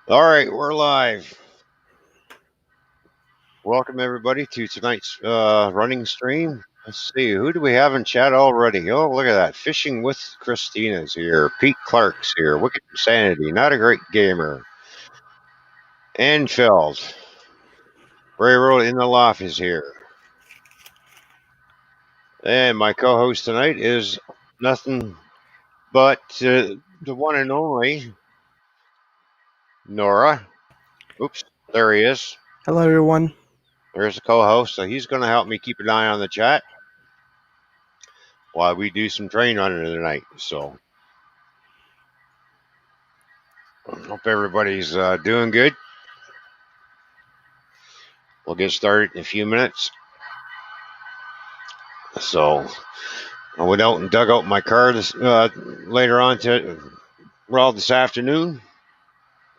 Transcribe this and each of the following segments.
All right, we're live. Welcome everybody to tonight's running stream. Let's see, who do we have in chat already? Oh, look at that! Fishing with Christina's here. Pete Clark's here. Wicked Insanity, not a great gamer. Anfield. Ray Road in the Loft is here. And my co-host tonight is nothing but the one and only Nora. Oops, there he is. Hello, everyone. There's the co-host. So he's going to help me keep an eye on the chat while we do some train running tonight. So hope everybody's doing good. We'll get started in a few minutes. So I went out and dug out my car later on this afternoon.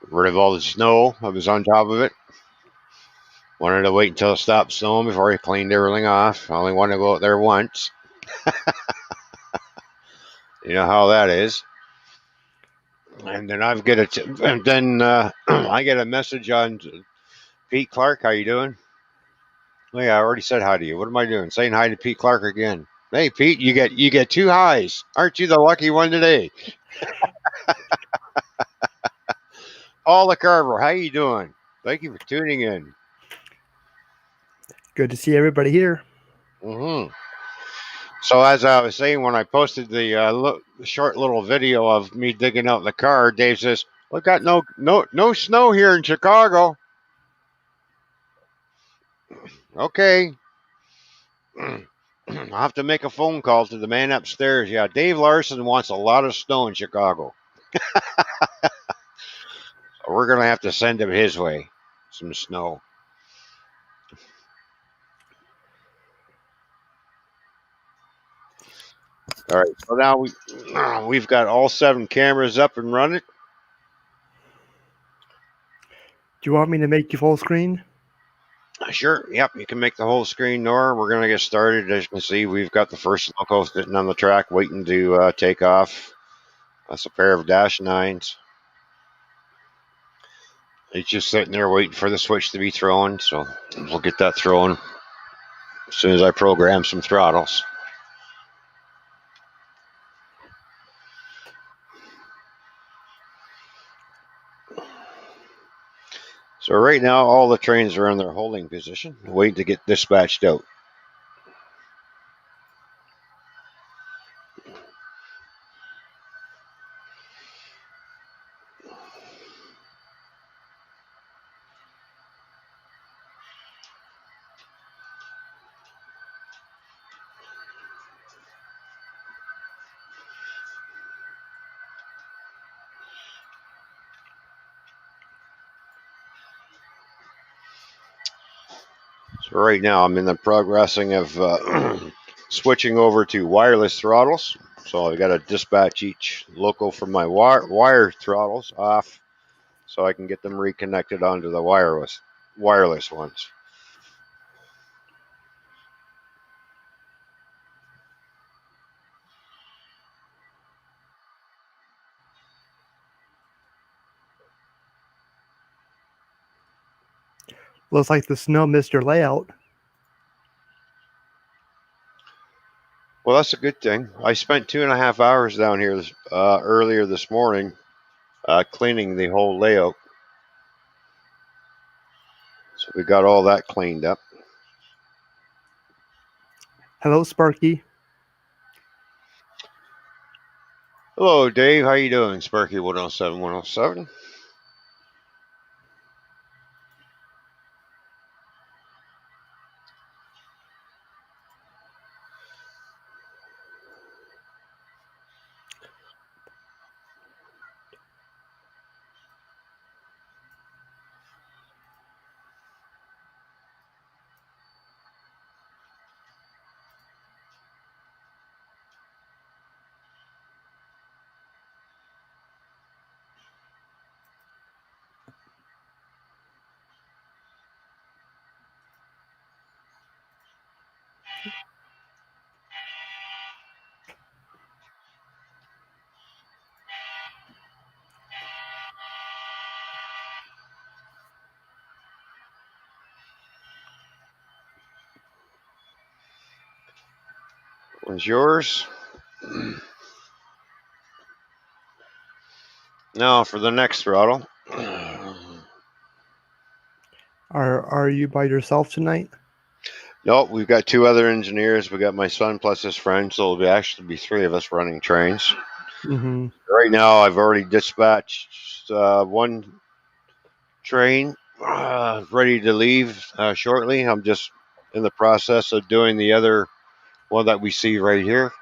Rid of all the snow that was on top of it. Wanted to wait until it stopped snowing before I cleaned everything off. I only wanted to go out there once. You know how that is. And then I get a message on Pete Clark. How you doing? Oh, yeah, I already said hi to you. What am I doing? Saying hi to Pete Clark again. Hey Pete, you get two highs. Aren't you the lucky one today? Paula Carver, how you doing? Thank you for tuning in. Good to see everybody here. hmm So as I was saying, when I posted the short little video of me digging out the car, Dave says, "We got no snow here in Chicago." Okay, I'll have to make a phone call to the man upstairs. Yeah, Dave Larson wants a lot of snow in Chicago. So we're gonna have to send him his way some snow. All right, so now we've got all 7 cameras up and running. Do you want me to make you full screen? Sure, yep, you can make the whole screen, Nora. We're gonna get started. As you can see, we've got the first loco sitting on the track, waiting to take off. That's a pair of Dash 9s. He's just sitting there waiting for the switch to be thrown, so we'll get that thrown as soon as I program some throttles. So right now, all the trains are in their holding position, waiting to get dispatched out. So right now, I'm in the progressing of switching over to wireless throttles. So I got to dispatch each local from my wire throttles off, so I can get them reconnected onto the wireless ones. Looks like the snow missed your layout. Well, that's a good thing. I spent 2.5 hours down here earlier this morning cleaning the whole layout. So we got all that cleaned up. Hello, Sparky. Hello, Dave. How you doing? Sparky 107 107. One's yours. Now for the next throttle. Are you by yourself tonight? Nope, we've got two other engineers. We got my son plus his friend, so it'll actually be three of us running trains. Mm-hmm. Right now, I've already dispatched one train ready to leave shortly. I'm just in the process of doing the other one that we see right here.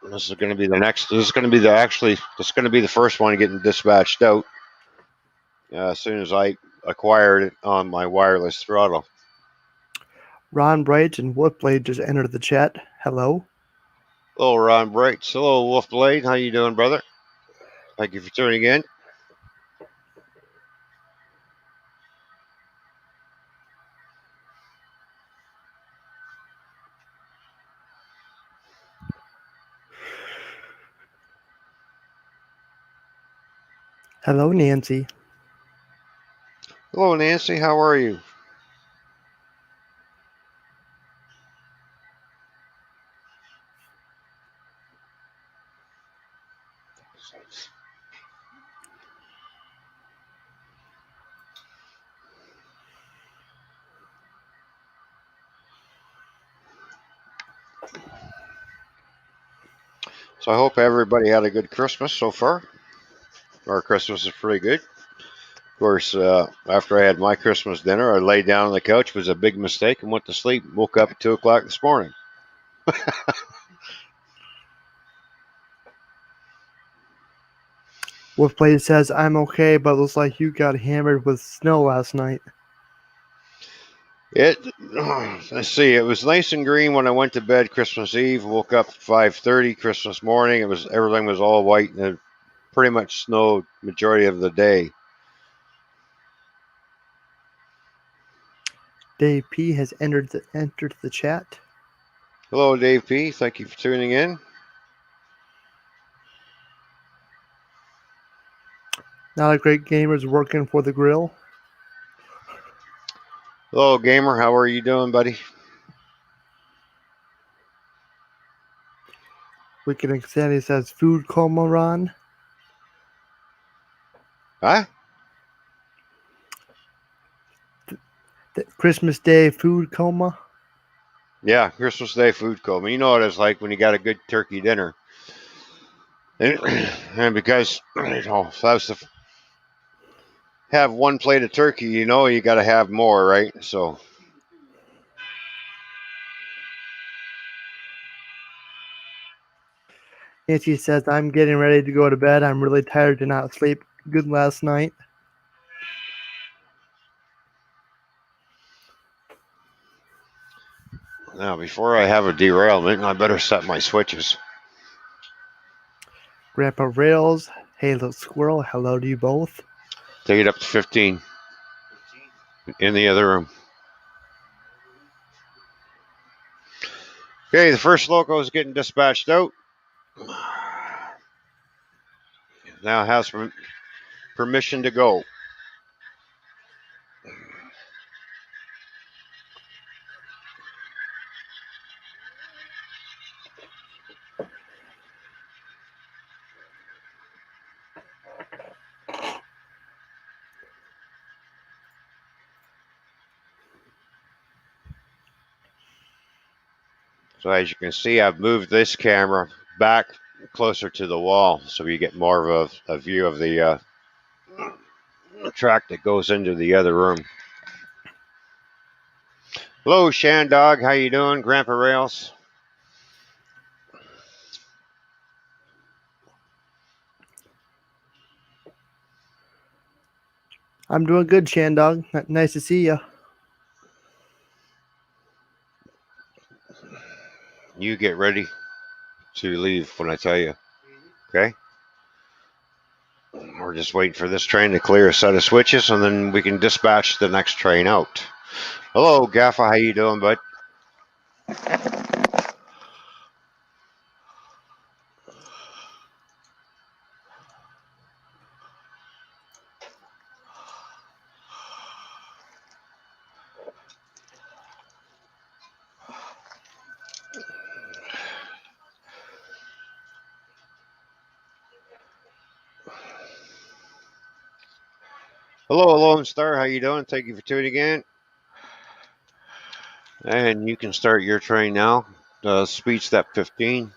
This is going to be the next. This is going to be This is going to be the first one getting dispatched out as soon as I acquired it on my wireless throttle. Ron Bright and Woodblade just entered the chat. Hello. Hello, Ron Brights. Hello, Wolf Blade. How you doing, brother? Thank you for tuning in. Hello, Nancy. Hello, Nancy. How are you? So I hope everybody had a good Christmas so far. Our Christmas is pretty good. Of course, after I had my Christmas dinner, I laid down on the couch. It was a big mistake and went to sleep. Woke up at 2 o'clock this morning. Woodblade says, I'm okay, but looks like you got hammered with snow last night. Let's see. It was nice and green when I went to bed Christmas Eve. Woke up at 5:30 Christmas morning. Everything was all white and it pretty much snowed majority of the day. Dave P has entered the chat. Hello, Dave P. Thank you for tuning in. Not a great gamer's working for the grill. Hello, gamer. How are you doing, buddy? Wicked Insanity says, food coma, Ron. Huh? Christmas Day food coma. Yeah, Christmas Day food coma. You know what it's like when you got a good turkey dinner. And because, if I was to have one plate of turkey, you got to have more, right? So, Nancy says, I'm getting ready to go to bed. I'm really tired, did not sleep good last night. now before I have a derailment, I better set my switches. Grandpa Rails, Halo Squirrel, hello to you both. Take it up to 15 in the other room. Okay, the first loco is getting dispatched out. Now has permission to go. So as you can see, I've moved this camera back closer to the wall so you get more of a view of the track that goes into the other room. Hello, Shandog. How you doing, Grandpa Rails? I'm doing good, Shandog. Nice to see you. You get ready to leave when I tell you. Okay? We're just waiting for this train to clear a set of switches, and then we can dispatch the next train out. Hello, Gaffa. How you doing, bud? Hello, Lone Star. How you doing? Thank you for tuning in. And you can start your train now. Speed step 15.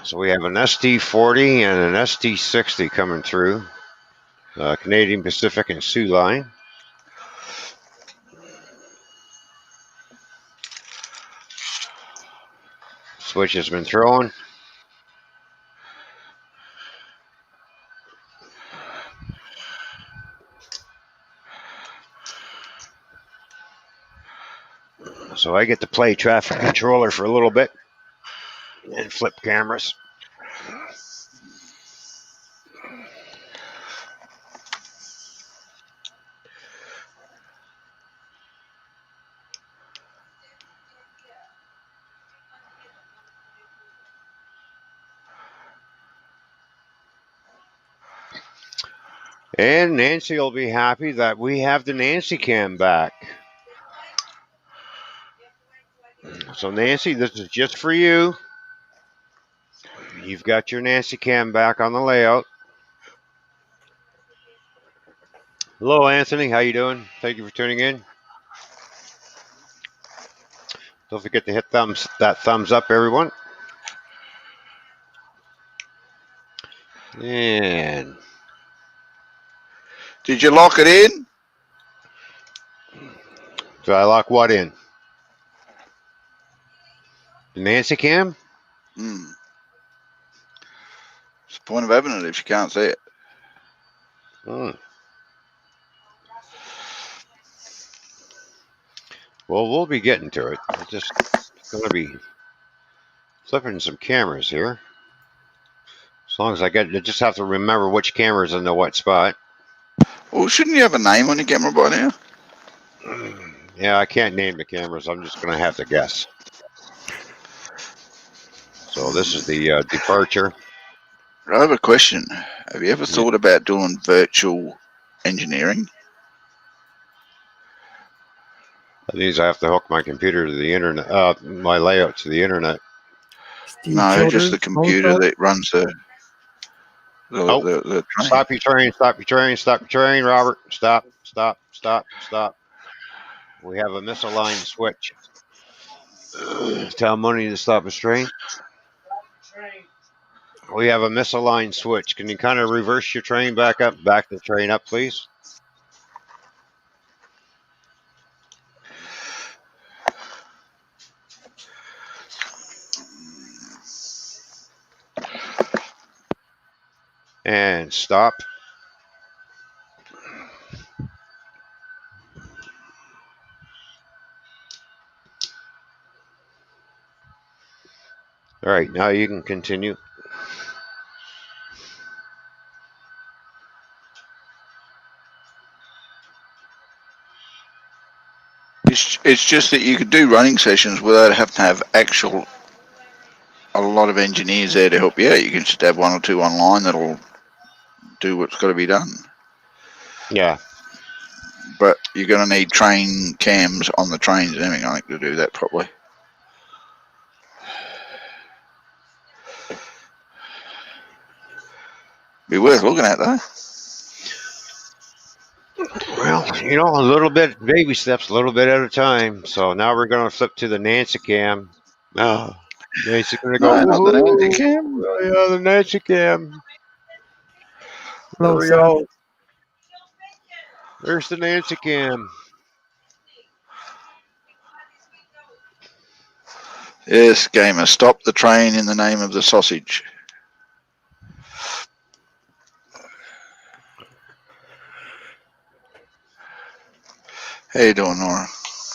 So we have an ST40 and an ST60 coming through. Canadian Pacific and Sioux Line. Switch has been thrown. So I get to play traffic controller for a little bit and flip cameras. And Nancy will be happy that we have the Nancy cam back. So Nancy, this is just for you. You've got your Nancy cam back on the layout. Hello, Anthony. How you doing? Thank you for tuning in. Don't forget to hit that thumbs up, everyone. And Did you lock it in? did I lock what in? The Nancy cam? What's the point of having it if you can't see it? Hmm. Well, we'll be getting to it. It's just going to be flipping some cameras here. As long as I just have to remember which camera's in the what spot. Well, shouldn't you have a name on your camera by now? Yeah, I can't name the cameras. I'm just going to have to guess. So this is the departure. I have a question. Have you ever thought about doing virtual engineering? That means I have to hook my computer to the internet, my layout to the internet. Steve No, Childers, just the computer that runs the train. Stop your train, stop your train, stop your train, Robert. Stop, stop, stop, stop. We have a misaligned switch. Tell Money to stop his train. We have a misaligned switch. Can you kind of reverse your train back the train up, please? And stop. All right, now you can continue. It's just that you could do running sessions without having to have a lot of engineers there to help you out. You can just have one or two online that'll do what's got to be done. Yeah. But you're going to need train cams on the trains and everything, I think, to do that properly. Be worth looking at, though. Well, a little bit, baby steps, a little bit at a time. So now we're going to flip to the Nancy cam. Oh, Nancy's going to go, No, not the Nancy woohoo! cam. Oh, yeah, the Nancy cam. There hello, we Seth. go. There's the Nancy cam. Yes, gamer, stop the train in the name of the sausage. How you doing, Nora?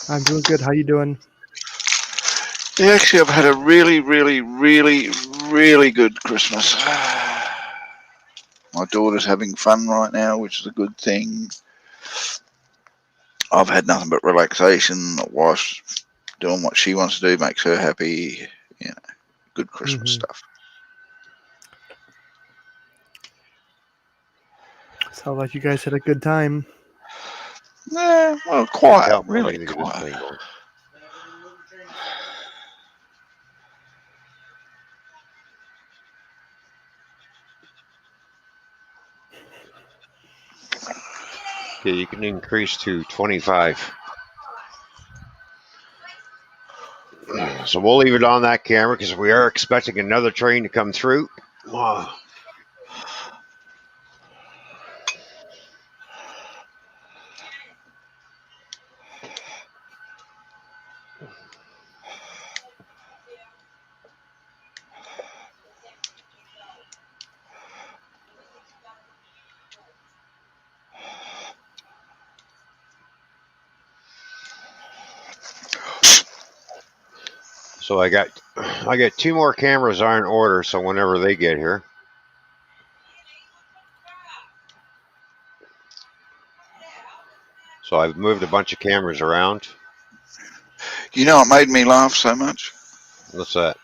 I'm doing good. How you doing? Yeah, actually, I've had a really, really, really, really good Christmas. My daughter's having fun right now, which is a good thing. I've had nothing but relaxation. My wife's doing what she wants to do, makes her happy. Good Christmas stuff. Sounds like you guys had a good time. Yeah, well, quiet, really quiet. Okay, you can increase to 25. So we'll leave it on that camera because we are expecting another train to come through. So I got 2 more cameras are in order. So whenever they get here, so I've moved a bunch of cameras around. You know, it made me laugh so much. What's that?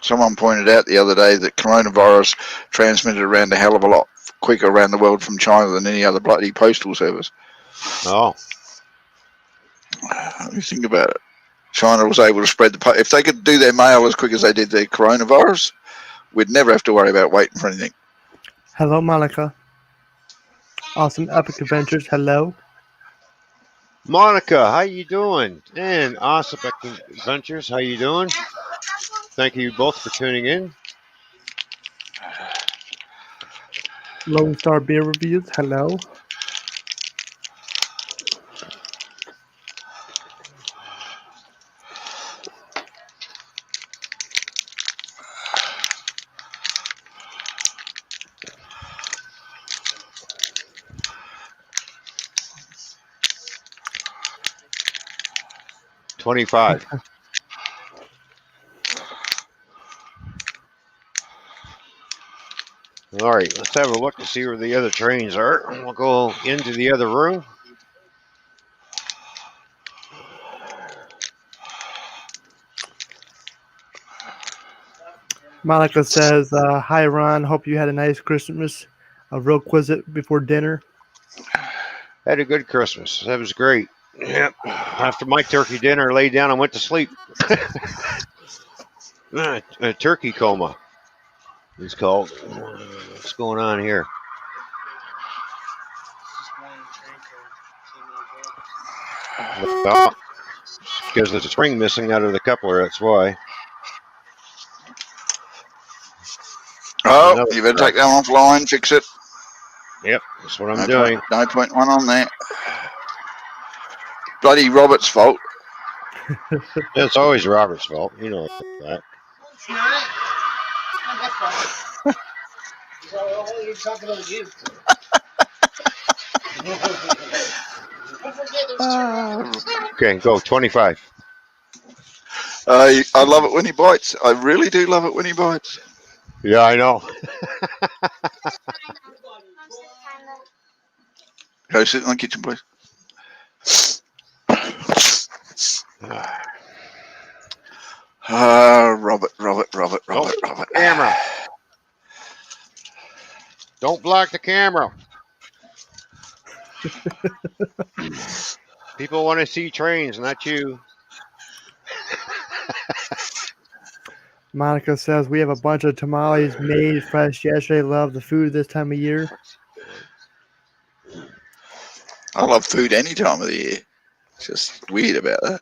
Someone pointed out the other day that coronavirus transmitted around a hell of a lot quicker around the world from China than any other bloody postal service. Oh, You think about it. China was able to spread if they could do their mail as quick as they did their coronavirus, we'd never have to worry about waiting for anything. Hello, Monica. Awesome Epic Adventures. Hello. Monica, how you doing? And Awesome Adventures, how you doing? Thank you both for tuning in. Lone Star Beer Reviews. Hello. $25. All right, let's have a look to see where the other trains are. We'll go into the other room. Monica says, "Hi, Ron. Hope you had a nice Christmas. A real quizit before dinner." Had a good Christmas. That was great. Yep. After my turkey dinner, I laid down and went to sleep. A turkey coma. It's called. What's going on here? Well, because there's a spring missing out of the coupler. That's why. Oh, Another you better crack. take that offline, fix it. Yep, that's what I'm doing. No point one on there. Bloody Robert's fault. It's always Robert's fault. You know that. It's not. That's fine. So you're talking about you. Don't forget there's Okay, go 25. I love it when he bites. I really do love it when he bites. Yeah, I know. Go sit in the kitchen, please. Robert. Camera. Don't block the camera. People want to see trains, not you. Monica says, "We have a bunch of tamales made fresh yesterday. Love the food this time of year." I love food any time of the year. It's just weird about that.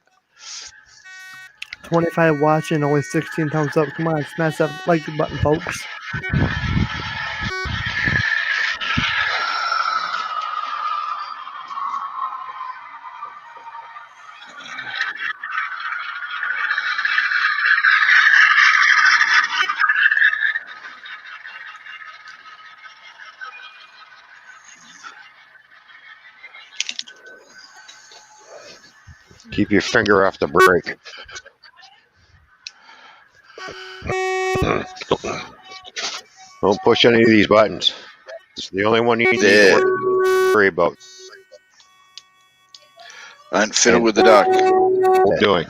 25 watching, only 16 thumbs up. Come on, smash that like button, folks. Keep your finger off the brake. Don't push any of these buttons. It's the only one you need to worry about. Don't fiddle with the duck. What we're doing.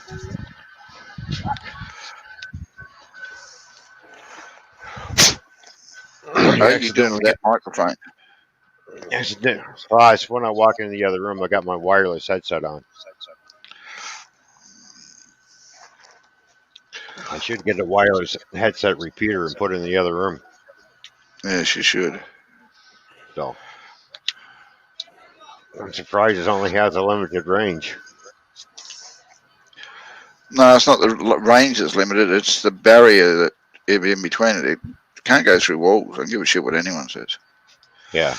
How are you doing with that microphone? It's when I walk into the other room. I got my wireless headset on. I should get a wireless headset repeater and put it in the other room. Yes, you should. So I'm surprised it only has a limited range. No, it's not the range that's limited. It's the barrier that in between it. It can't go through walls. I don't give a shit what anyone says. Yeah.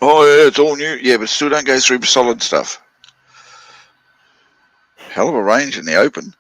Oh, yeah, it's all new. Yeah, but still don't go through solid stuff. Hell of a range in the open.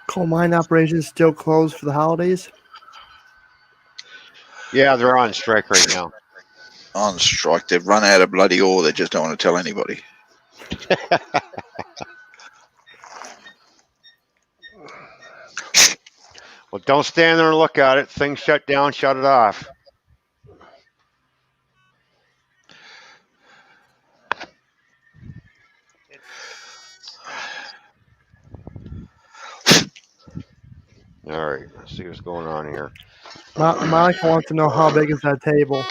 Coal mine operations still closed for the holidays. Yeah, they're on strike right now. On strike. They've run out of bloody ore. They just don't want to tell anybody. Well, don't stand there and look at it. Things shut down, shut it off. All right, let's see what's going on here. Monica wants to know how big is that table.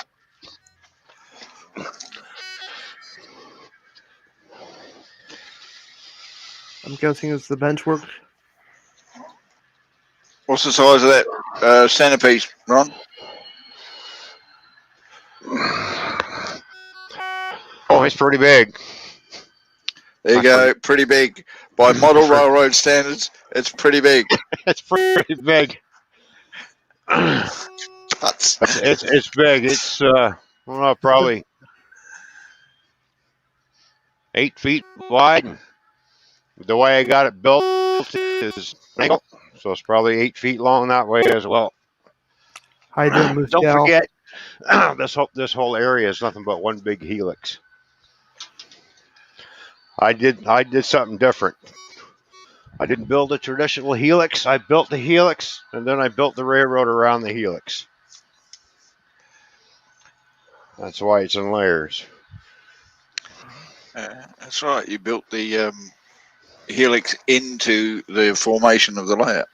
I'm guessing it's the bench work. What's the size of that centerpiece, Ron? Oh, it's pretty big. There you go. Pretty big. By model railroad standards, it's pretty big. It's pretty big. Tuts. It's big. It's well, probably 8 feet wide. The way I got it built is angle, so it's probably 8 feet long that way as well. How you doing, Moose Don't Gal? forget, this whole area is nothing but one big helix. I did something different. I didn't build a traditional helix. I built the helix, and then I built the railroad around the helix. That's why it's in layers. That's right. You built the helix into the formation of the layout.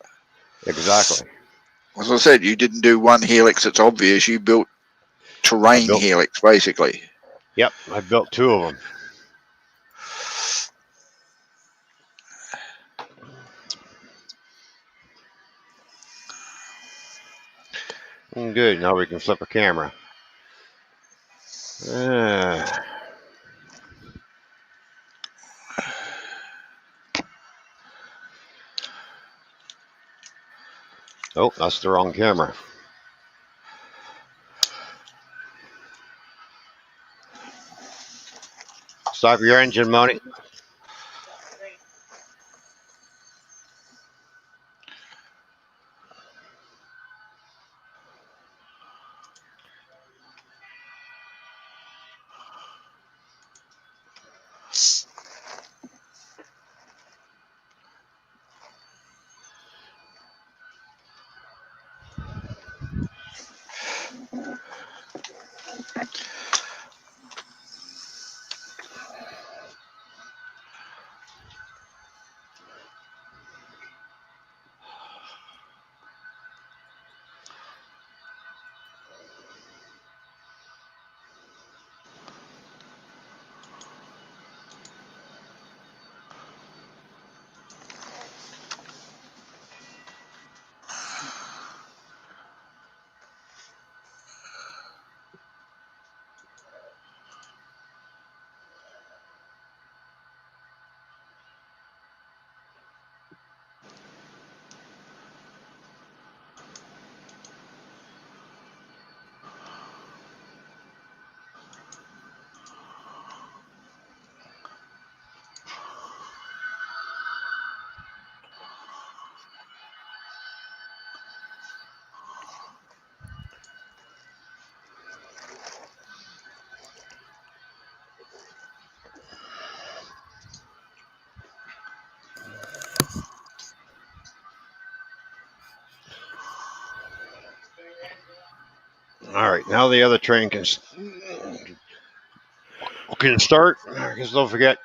Exactly. As I said, you didn't do one helix that's obvious. You built terrain helix, basically. Yep, I built 2 of them. Good. Now we can flip a camera. Oh, that's the wrong camera. Stop your engine, Money. All right, now the other train can start. Because don't forget,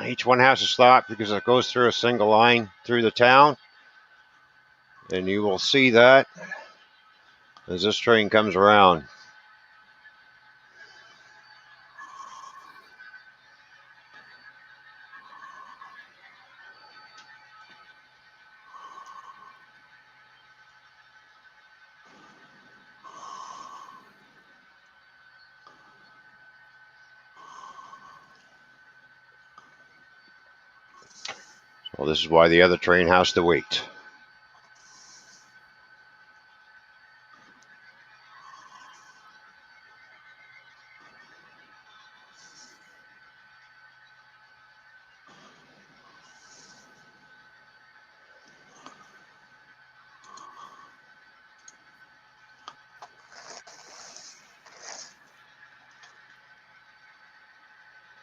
each one has to stop because it goes through a single line through the town. And you will see that as this train comes around. Well, this is why the other train has to wait.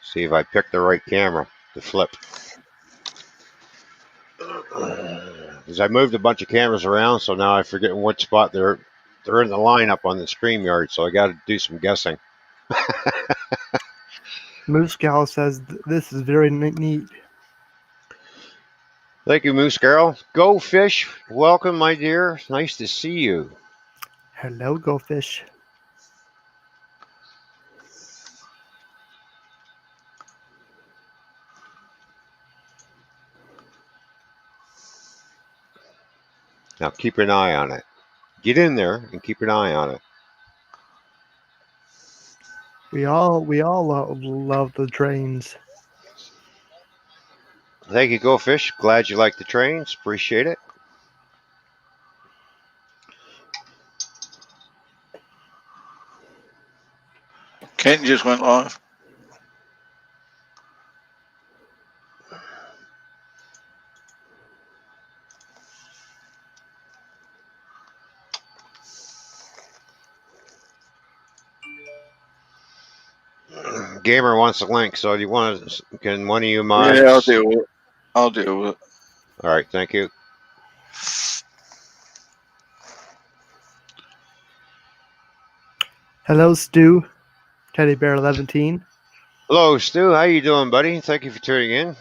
See if I pick the right camera to flip. Because I moved a bunch of cameras around, so now I forget in what spot they're in the lineup on the StreamYard, so I got to do some guessing. Moose Gal says this is very neat. Thank you, Moose Girl. Go Fish, welcome, my dear. Nice to see you. Hello, Go Fish. Now keep an eye on it. Get in there and keep an eye on it. We all love the trains. Thank you, Go Fish. Glad you like the trains. Appreciate it. Ken just went live. Gamer wants a link, so do you want to? Can one of you mods? Yeah, I'll deal with it. I'll deal with it. All right, thank you. Hello, Stu. Teddy Bear 11. Hello, Stu. How you doing, buddy? Thank you for tuning in.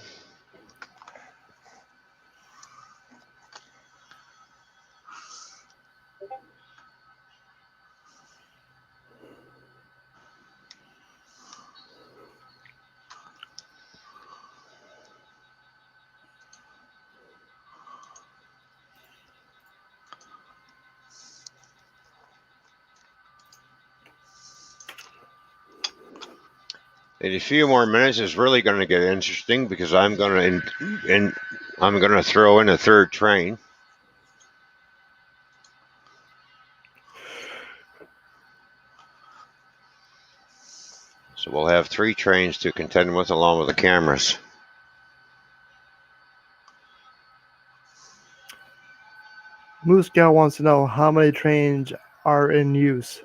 In a few more minutes, it's really going to get interesting because I'm going to throw in a third train. So we'll have 3 trains to contend with along with the cameras. Moose Gal wants to know how many trains are in use.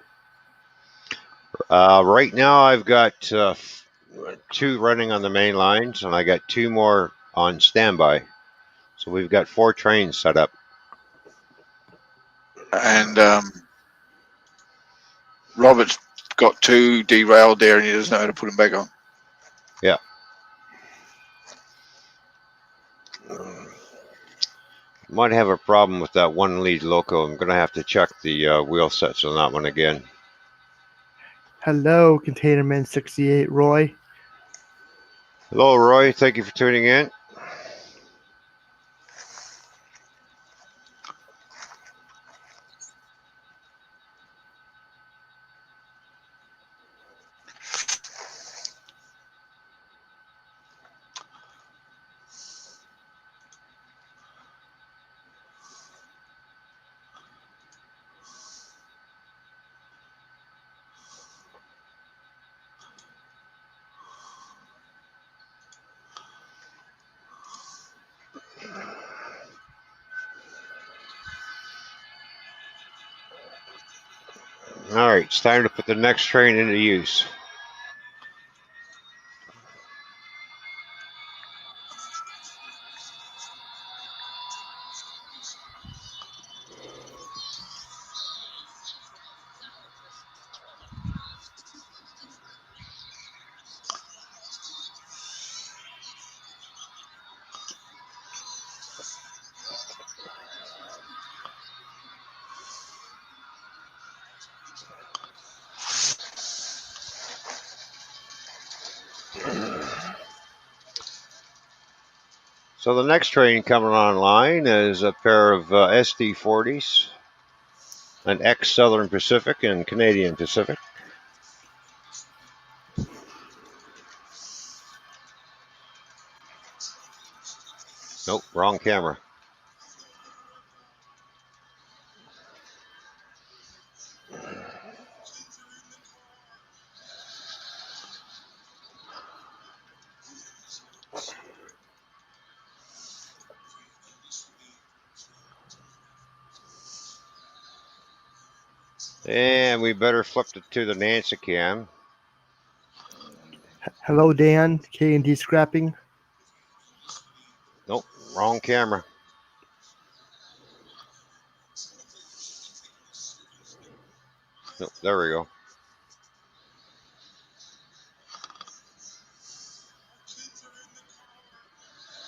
Right now, I've got 2 running on the main lines, and I got 2 more on standby. So we've got 4 trains set up. And Robert's got 2 derailed there, and he doesn't know how to put them back on. Yeah. Might have a problem with that one lead loco. I'm going to have to check the wheel sets on that one again. Hello, Containerman 68, Roy. Hello, Roy. Thank you for tuning in. All right, it's time to put the next train into use. So the next train coming online is a pair of SD40s, an ex-Southern Pacific and Canadian Pacific. Nope, wrong camera. And we better flip it to the Nancy cam. Hello, Dan. K&D Scrapping. Nope, wrong camera. Nope, there we go.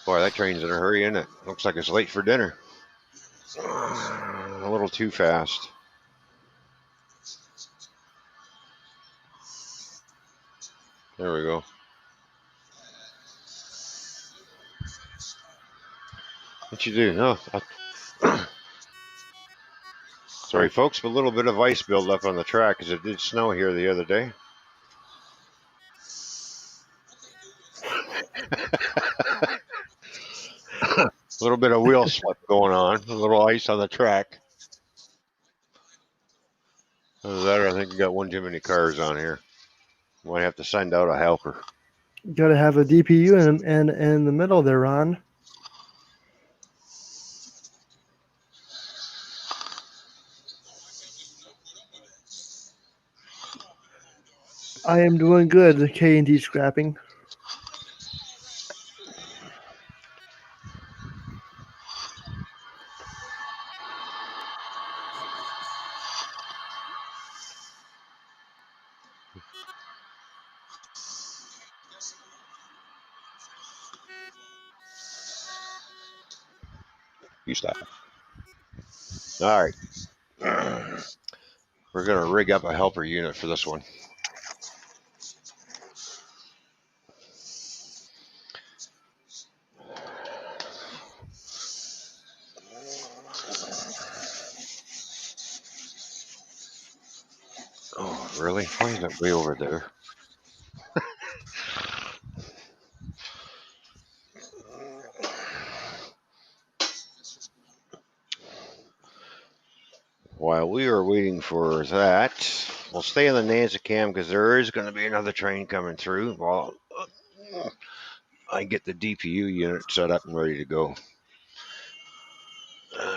Boy, that train's in a hurry, isn't it? Looks like it's late for dinner. A little too fast. There we go. What you do? No. Sorry, folks, but a little bit of ice buildup on the track because it did snow here the other day. A little bit of wheel slip going on. A little ice on the track. Other than that, I think you got one too many cars on here. Might have to send out a helper. Got to have a DPU in the middle there, Ron. I am doing good, K&D Scrapping. You stop. All right. We're going to rig up a helper unit for this one. Oh, really? Why is it way over there? While we are waiting for that, we'll stay on the Nancy cam because there is going to be another train coming through while I get the DPU unit set up and ready to go.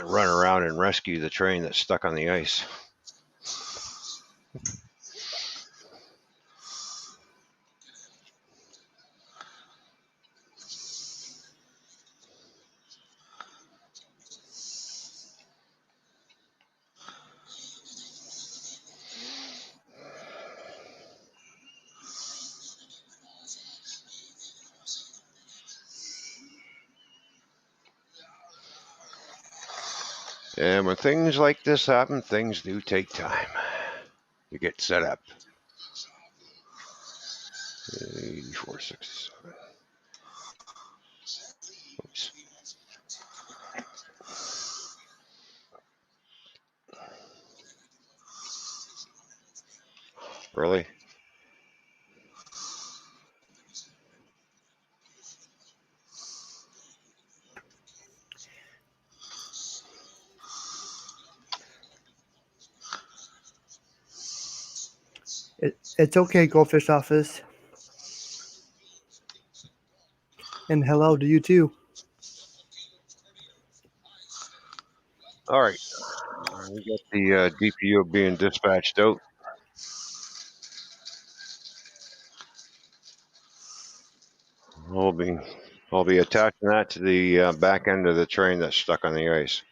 Run around and rescue the train that's stuck on the ice. And when things like this happen, things do take time to get set up. 8467. Oops. Really? It's okay, Goldfish Office. And hello to you too. All right. We got the DPU being dispatched out. I'll be, I'll be attaching that to the back end of the train that's stuck on the ice.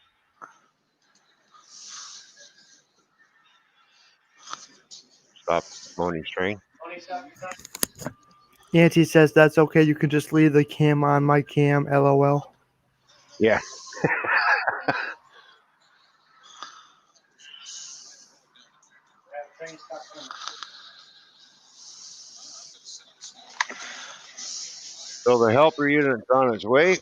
Stop Moni's train. Auntie says that's okay. You can just leave the cam on my cam. LOL. Yeah. Train stuck coming. So the helper unit's on its way.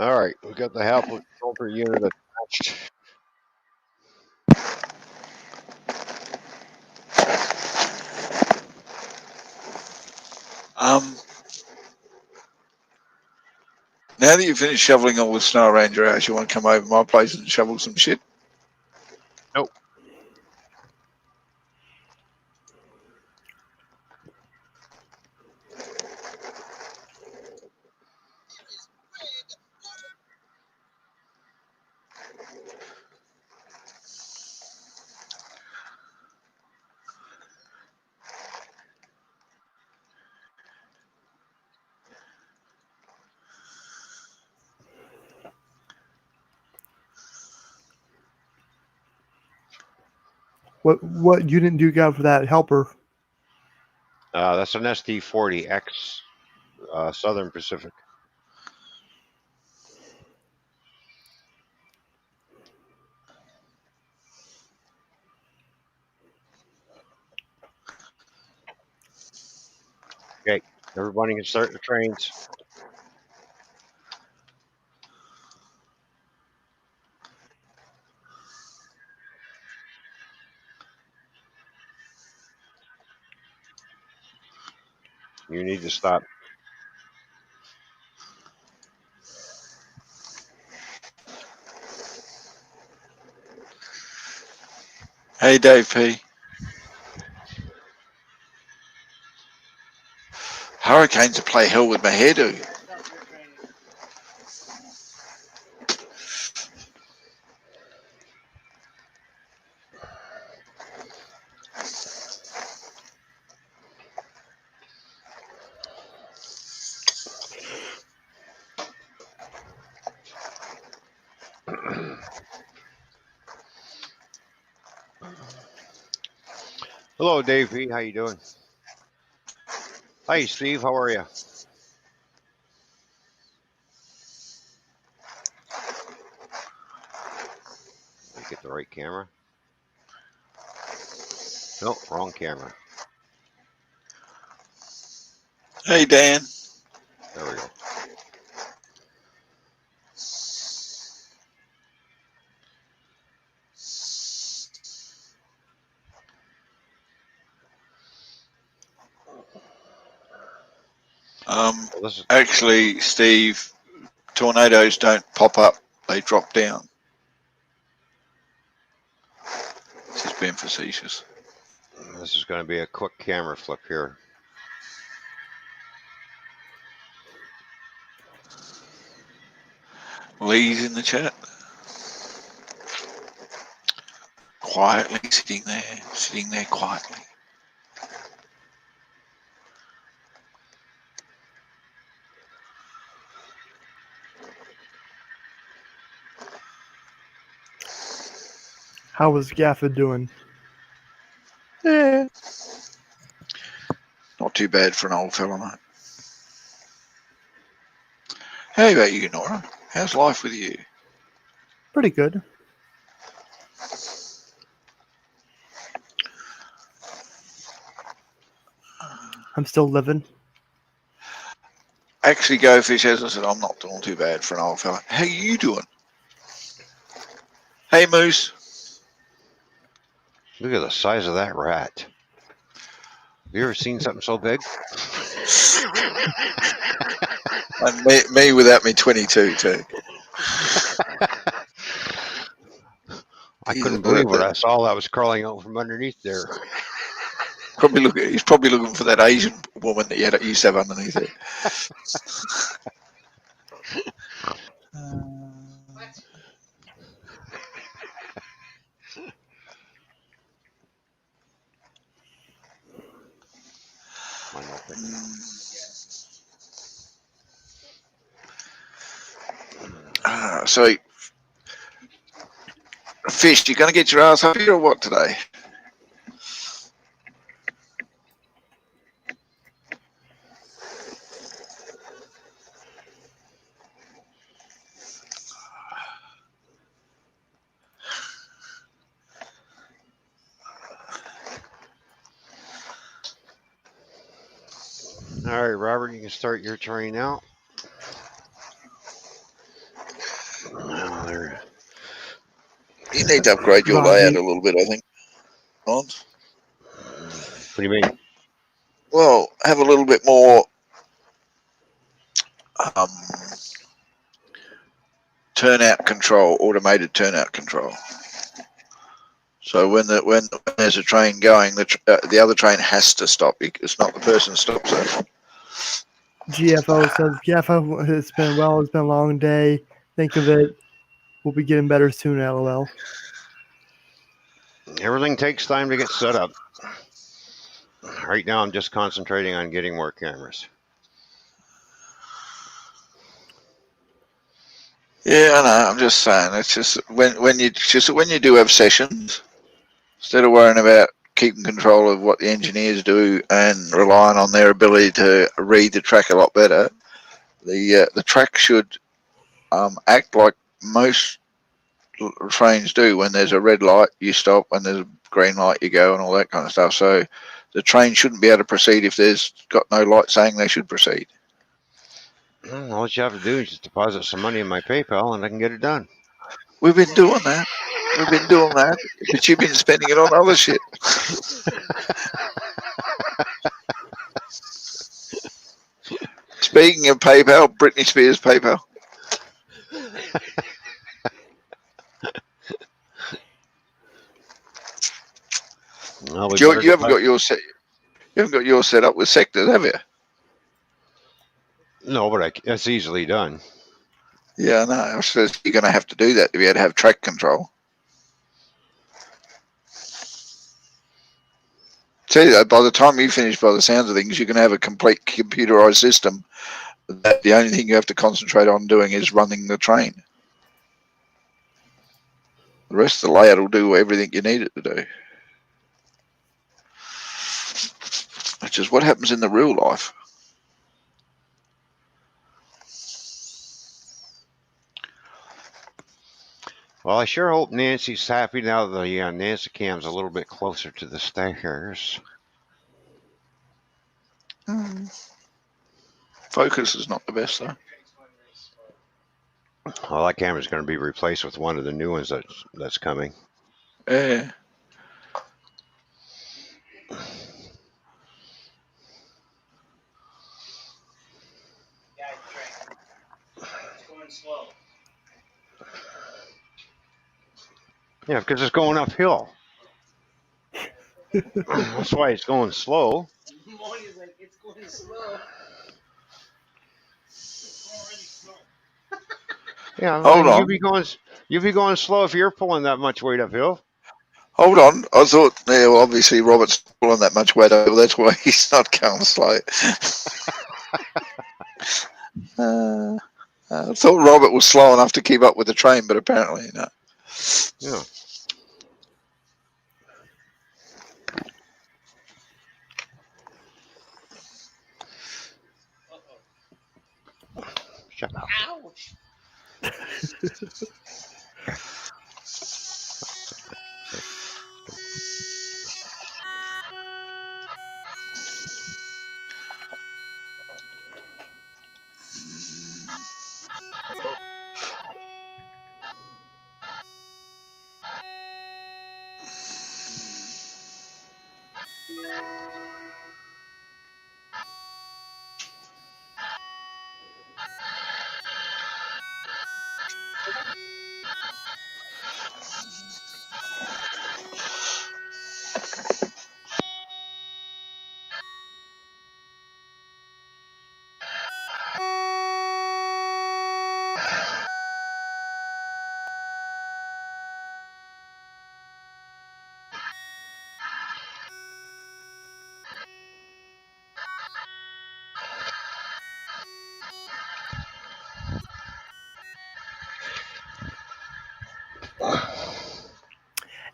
All right, we got the helper unit attached. Now that you've finished shoveling all the snow around your house, you want to come over to my place and shovel some shit? Nope. What unit do you got for that helper? That's an ST40X Southern Pacific. Okay, everybody can start the trains. You need to stop. Hey, Dave P. Hurricanes to play hell with my hairdo. Start your training. Hello, Dave P. How you doing? Hi, Steve. How are you? Let me get the right camera. No, wrong camera. Hey, Dan. There we go. Well, this is Actually, Steve, tornadoes don't pop up; they drop down. Just being facetious. going to be a quick camera flip here. Lee's in the chat. Quietly sitting there quietly. How was Gaffa doing? Yeah. Not too bad for an old fella, mate. How about you, Nora? How's life with you? Pretty good. I'm still living. Actually, Go Fish, as I said, I'm not doing too bad for an old fella. How you doing? Hey, Moose. Look at the size of that rat. Have you ever seen something so big? And me without me 22 too. I couldn't believe what I saw that was crawling out from underneath there. He's probably looking for that Asian woman that you used to have underneath it. What? Mine not picking up. So, Fish, you going to get your ass up here or what today? All right, Robert, you can start your train now. Well, there. You need to upgrade your layout a little bit, I think. What do you mean? Well, have a little bit more turnout control, automated turnout control. So when there's a train going, the other train has to stop. It's not the person stops it. GFO says, Gaffa, it's been a long day. Think of it. We'll be getting better soon, LOL. Everything takes time to get set up. Right now, I'm just concentrating on getting more cameras. Yeah, I know. I'm just saying. It's just when you do have sessions, instead of worrying about keeping control of what the engineers do and relying on their ability to read the track a lot better, the track should act like most trains do. When there's a red light, you stop. When there's a green light, you go, and all that kind of stuff. So the train shouldn't be able to proceed if there's got no light saying they should proceed. Well, all you have to do is just deposit some money in my PayPal, and I can get it done. We've been doing that. But you've been spending it on other shit. Speaking of PayPal, Britney Spears PayPal. Well, we You better go haven't back. got your set up with sectors, have you? No, but that's easily done. Yeah, no. I suppose you're going to have to do that to be able to have track control. Tell you though, by the time you finish, by the sounds of things, you're going to have a complete computerized system. That the only thing you have to concentrate on doing is running the train. The rest of the layout will do everything you need it to do. pictures. What happens in the real life? Well, I sure hope Nancy's happy now that the Nancy cam's a little bit closer to the stairs. Focus is not the best though. Well, that camera's going to be replaced with one of the new ones that's coming. Yeah. Yeah, train. It's going slow. Yeah, because it's going uphill. That's why it's going slow. Moni's like, it's going slow. It's already slow. Yeah, Hold on. you be going slow if you're pulling that much weight uphill. Hold on. I thought, yeah, well, obviously Robert's pulling that much weight over. That's why he's not going slow. I thought Robert was slow enough to keep up with the train, but apparently not. Yeah. Shut up. Ouch.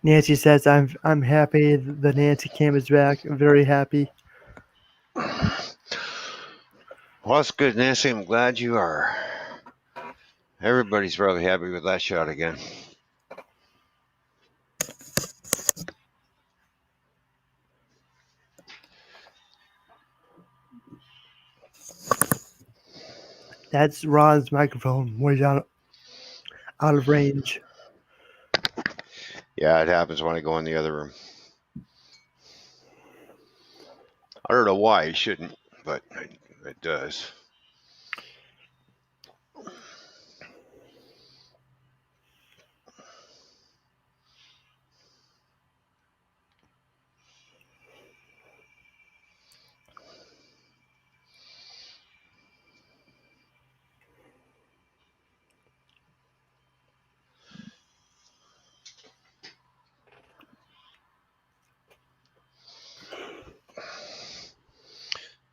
Nancy says, I'm happy the Nancy cam is back. I'm very happy. Well, that's good, Nancy. I'm glad you are. Everybody's really happy with that shot again. That's Ron's microphone way down out of range. Yeah, it happens when I go in the other room. I don't know why it shouldn't, but it does.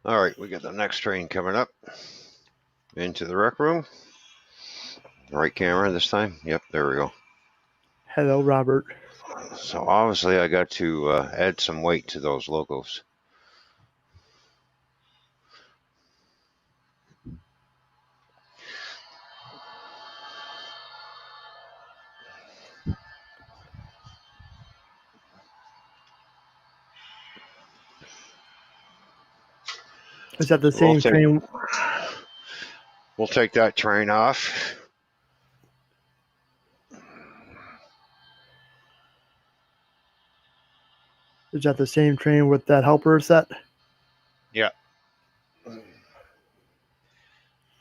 All right, we got the next train coming up into the rec room. Right camera this time. Yep, there we go. Hello, Robert. So obviously I got to add some weight to those logos. Is that the same train? We'll take that train off. Is that the same train with that helper set? Yeah.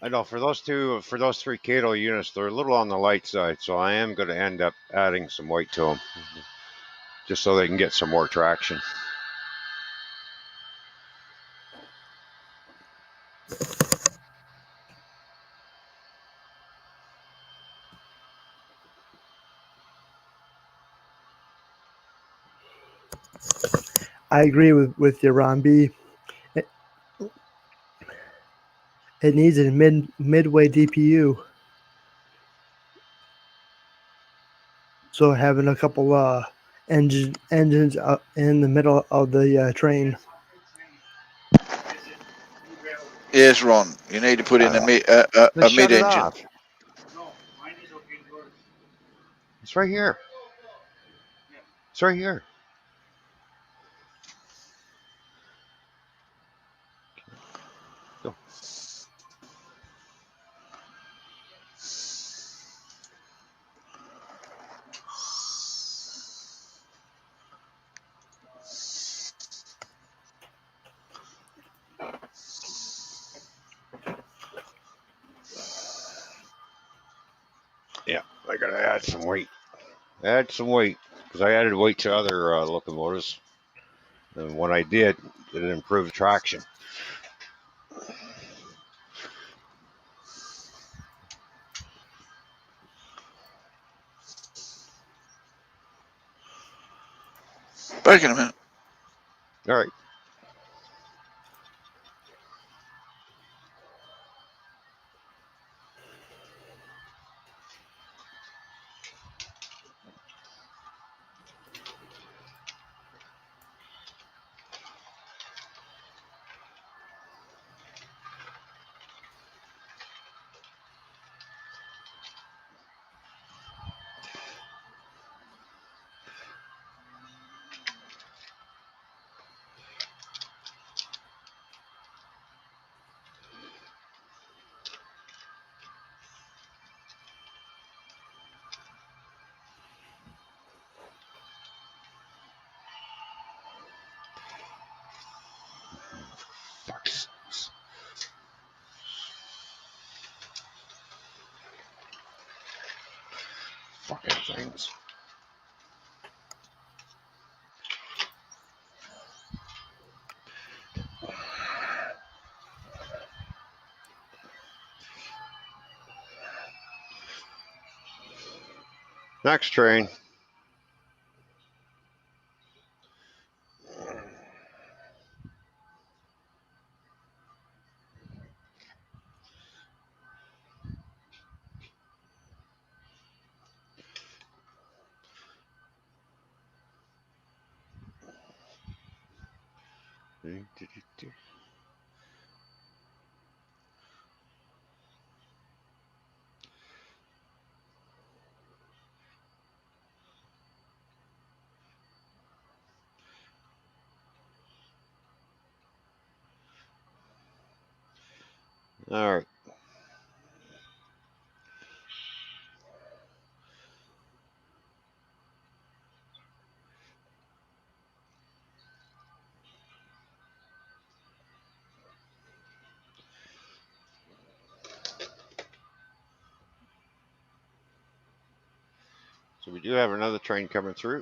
I know for those three Cato units, they're a little on the light side, so I am going to end up adding some weight to them, just so they can get some more traction. I agree with you, Ron B. It needs a midway DPU. So having a couple engines in the middle of the train. Yes, Ron. You need to put in Then a shut it mid-engine. off. It's right here. It's right here. Go. Yeah, I gotta add some weight. Add some weight because I added weight to other locomotives, and when I did, it improved traction. Back in a minute. All right. Fucking things. Next train. All right. So we do have another train coming through.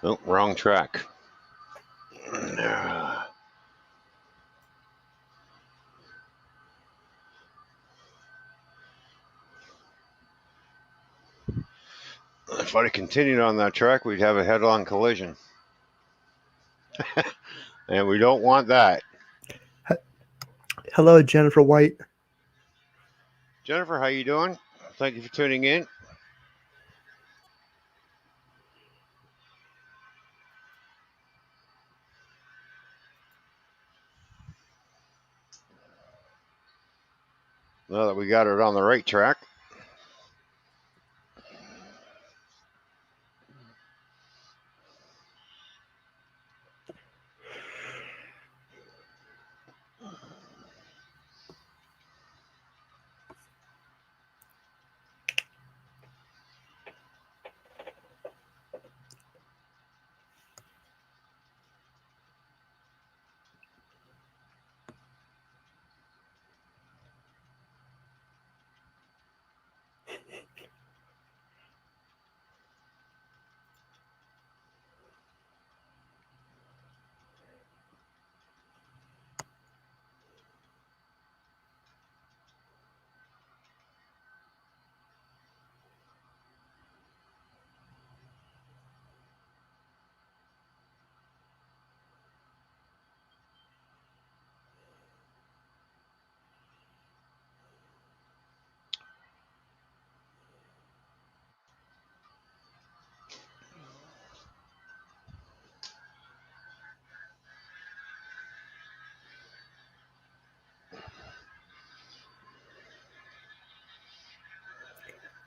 Oh, wrong track. If I'd have continued on that track, we'd have a head-on collision. And we don't want that. Hello, Jennifer White. Jennifer, how you doing? Thank you for tuning in. Now that we got it on the right track.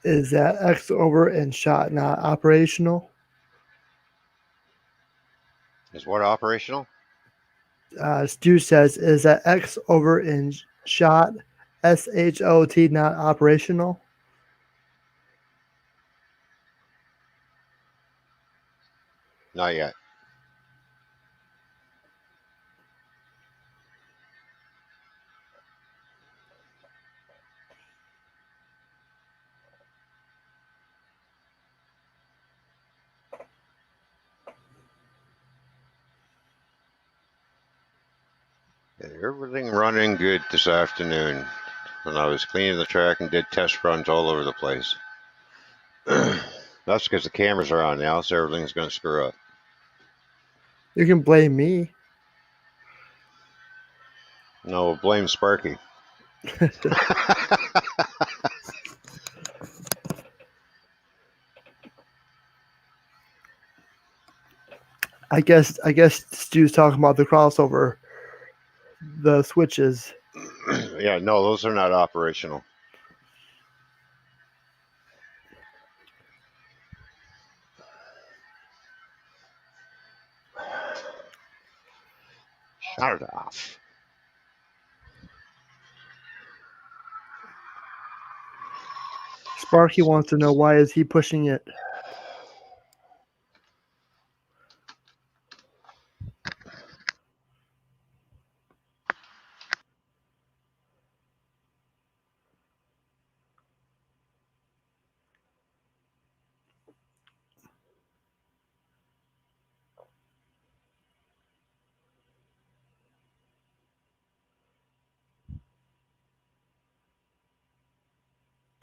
Is that X over and shot not operational? Is what operational? Stu says, is that X over in shot SHOT not operational? Not yet. Everything running good this afternoon. When I was cleaning the track and did test runs all over the place. That's because the cameras are on now, so everything's going to screw up. You can blame me. No, blame Sparky. I guess Stu's talking about the crossover, the switches. Yeah, no, those are not operational. Shut it off. Sparky wants to know, why is he pushing it?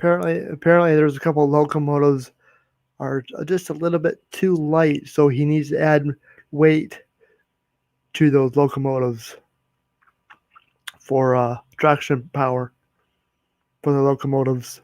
Apparently there's a couple of locomotives are just a little bit too light, so he needs to add weight to those locomotives for traction power for the locomotives.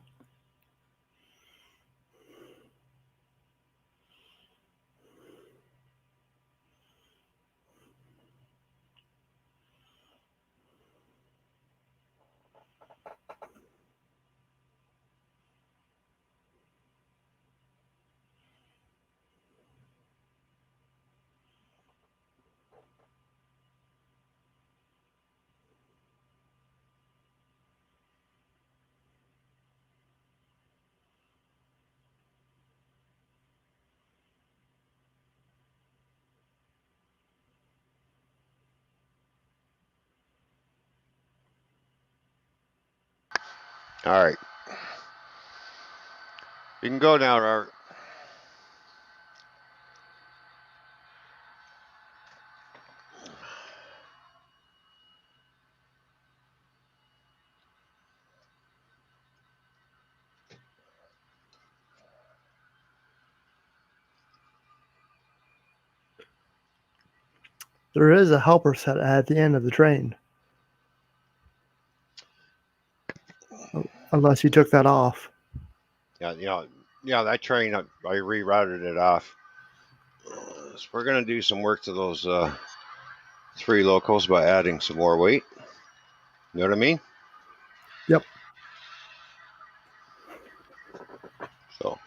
All right. You can go now, Robert. There is a helper set at the end of the train. Unless you took that off. Yeah, that train, I rerouted it off. So we're going to do some work to those 3 locals by adding some more weight. You know what I mean? Yep. So.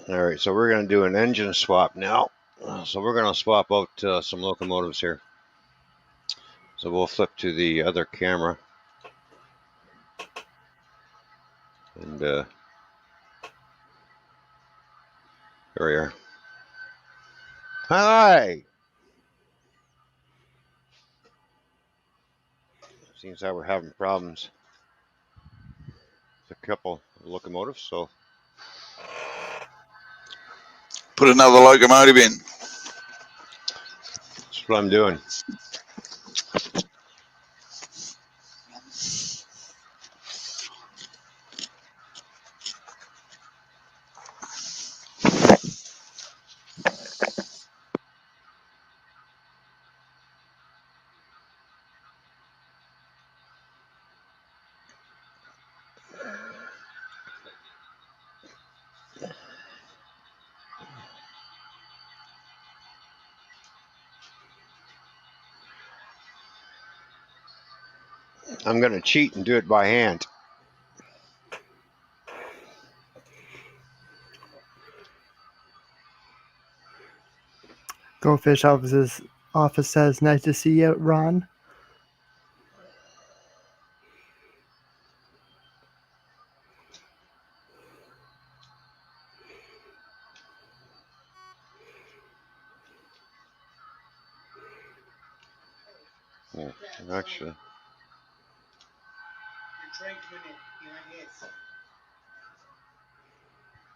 All right, so we're going to do an engine swap now. So we're going to swap out some locomotives here. So we'll flip to the other camera. And there we are. Hi! Seems that we're having problems with a couple of locomotives, so Put another locomotive in. that's what I'm doing. I'm going to cheat and do it by hand. Goldfish office says, "Nice to see you, Ron." Yeah, actually. Your drink unit behind his.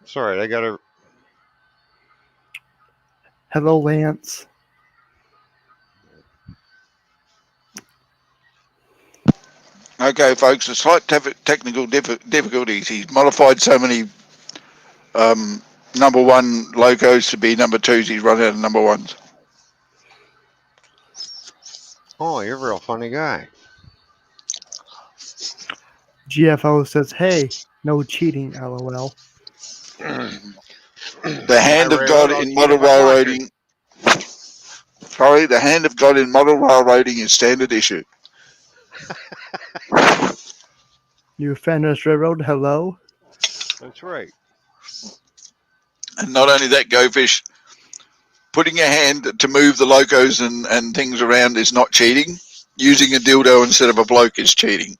It's all right. I got to. Hello, Lance. Okay, folks, a slight technical difficulties. He's modified so many number one logos to be number twos. He's run out of number ones. Oh, you're a real funny guy. GFO says, "Hey, no cheating, lol." The My hand of railroad, God I'll in cheat model if I want to. railroading. Sorry, the hand of God in model railroading is standard issue. New Fenris Railroad, hello. That's right. And not only that, Go Fish, putting a hand to move the locos and things around is not cheating. Using a dildo instead of a bloke is cheating.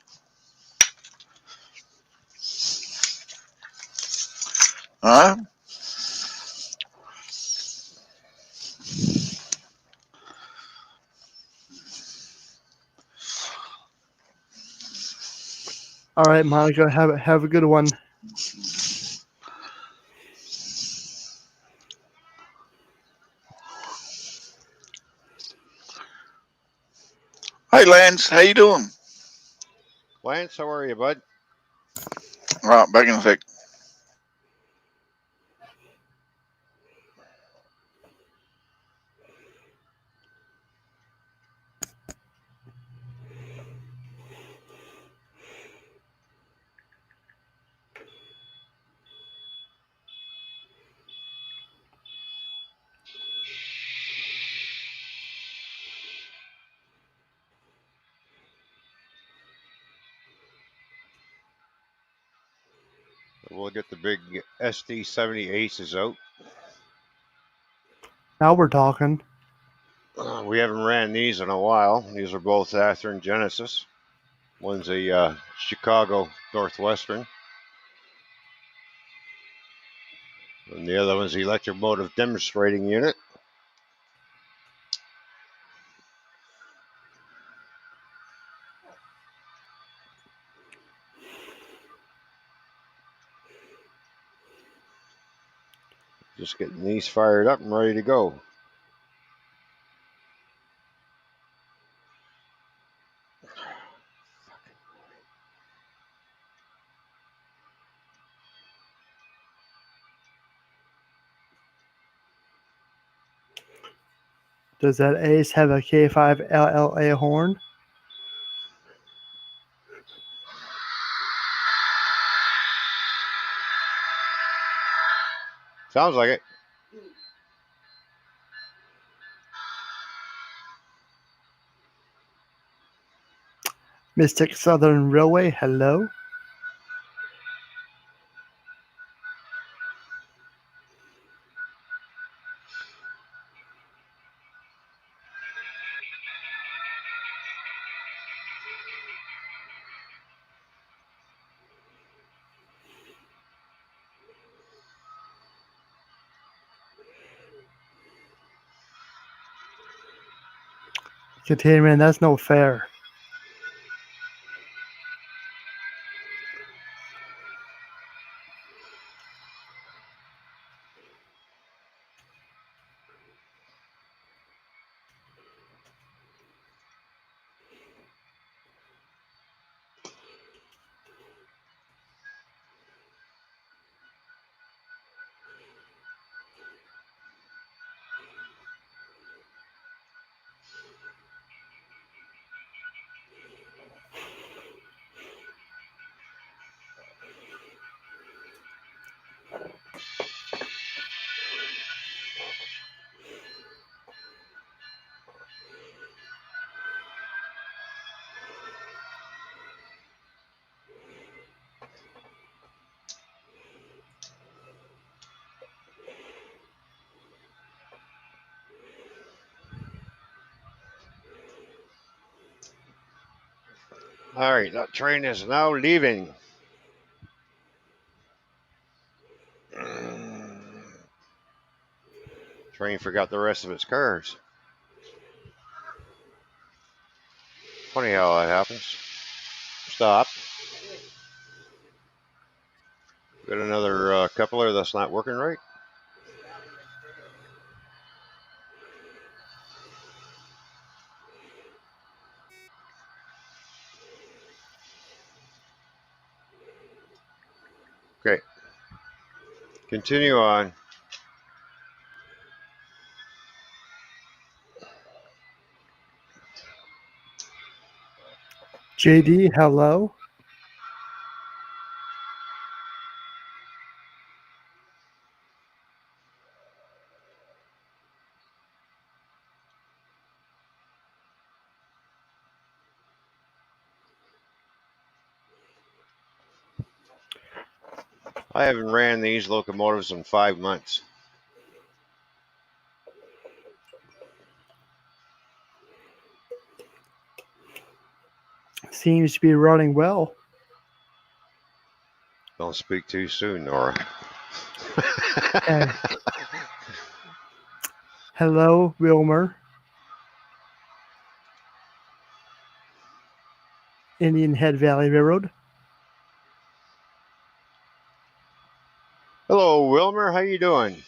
Huh? All right, Monica, have a good one. Hey, Lance, how you doing? Lance, how are you, bud? Right, back in a sec. We'll get the big SD-70 Aces out. Now we're talking. We haven't ran these in a while. These are both Athearn Genesis. One's a Chicago Northwestern, and the other one's the electromotive demonstrating unit. Just getting these fired up and ready to go. Does that Ace have a K5 LLA horn? Sounds like it. Mystic Southern Railway, hello. Containment, that's no fair. All right, that train is now leaving. Train forgot the rest of its cars. Funny how that happens. Stop. Got another coupler that's not working right. Okay, continue on. JD, hello. I haven't ran these locomotives in 5 months. Seems to be running well. Don't speak too soon, Nora. And hello, Wilmer. Indian Head Valley Railroad. Hello, Wilmer. How you doing?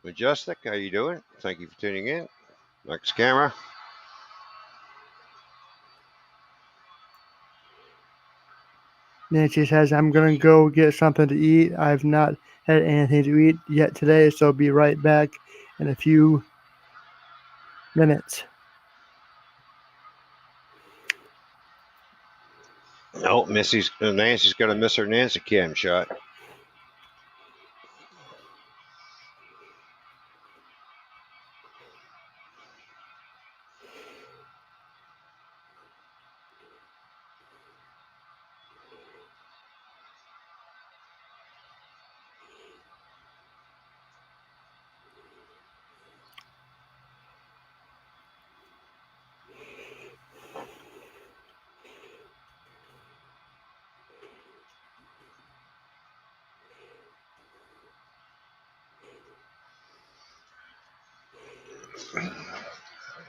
Majestic, how you doing? Thank you for tuning in. Next camera. Nancy says, I'm going to go get something to eat. I've not had anything to eat yet today, so I'll be right back in a few minutes. No, Nancy's gonna miss her Nancy Cam shot.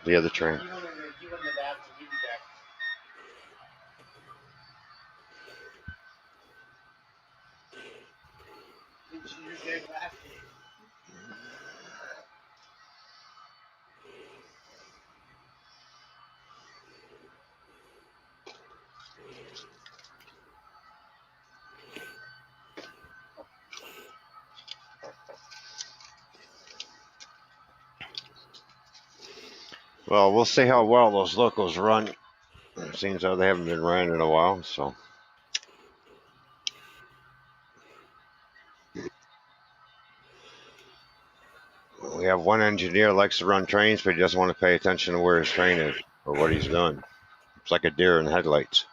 The other train. Well, we'll see how well those locals run. It seems though they haven't been running in a while, so. We have one engineer who likes to run trains, but he doesn't want to pay attention to where his train is or what he's doing. It's like a deer in headlights.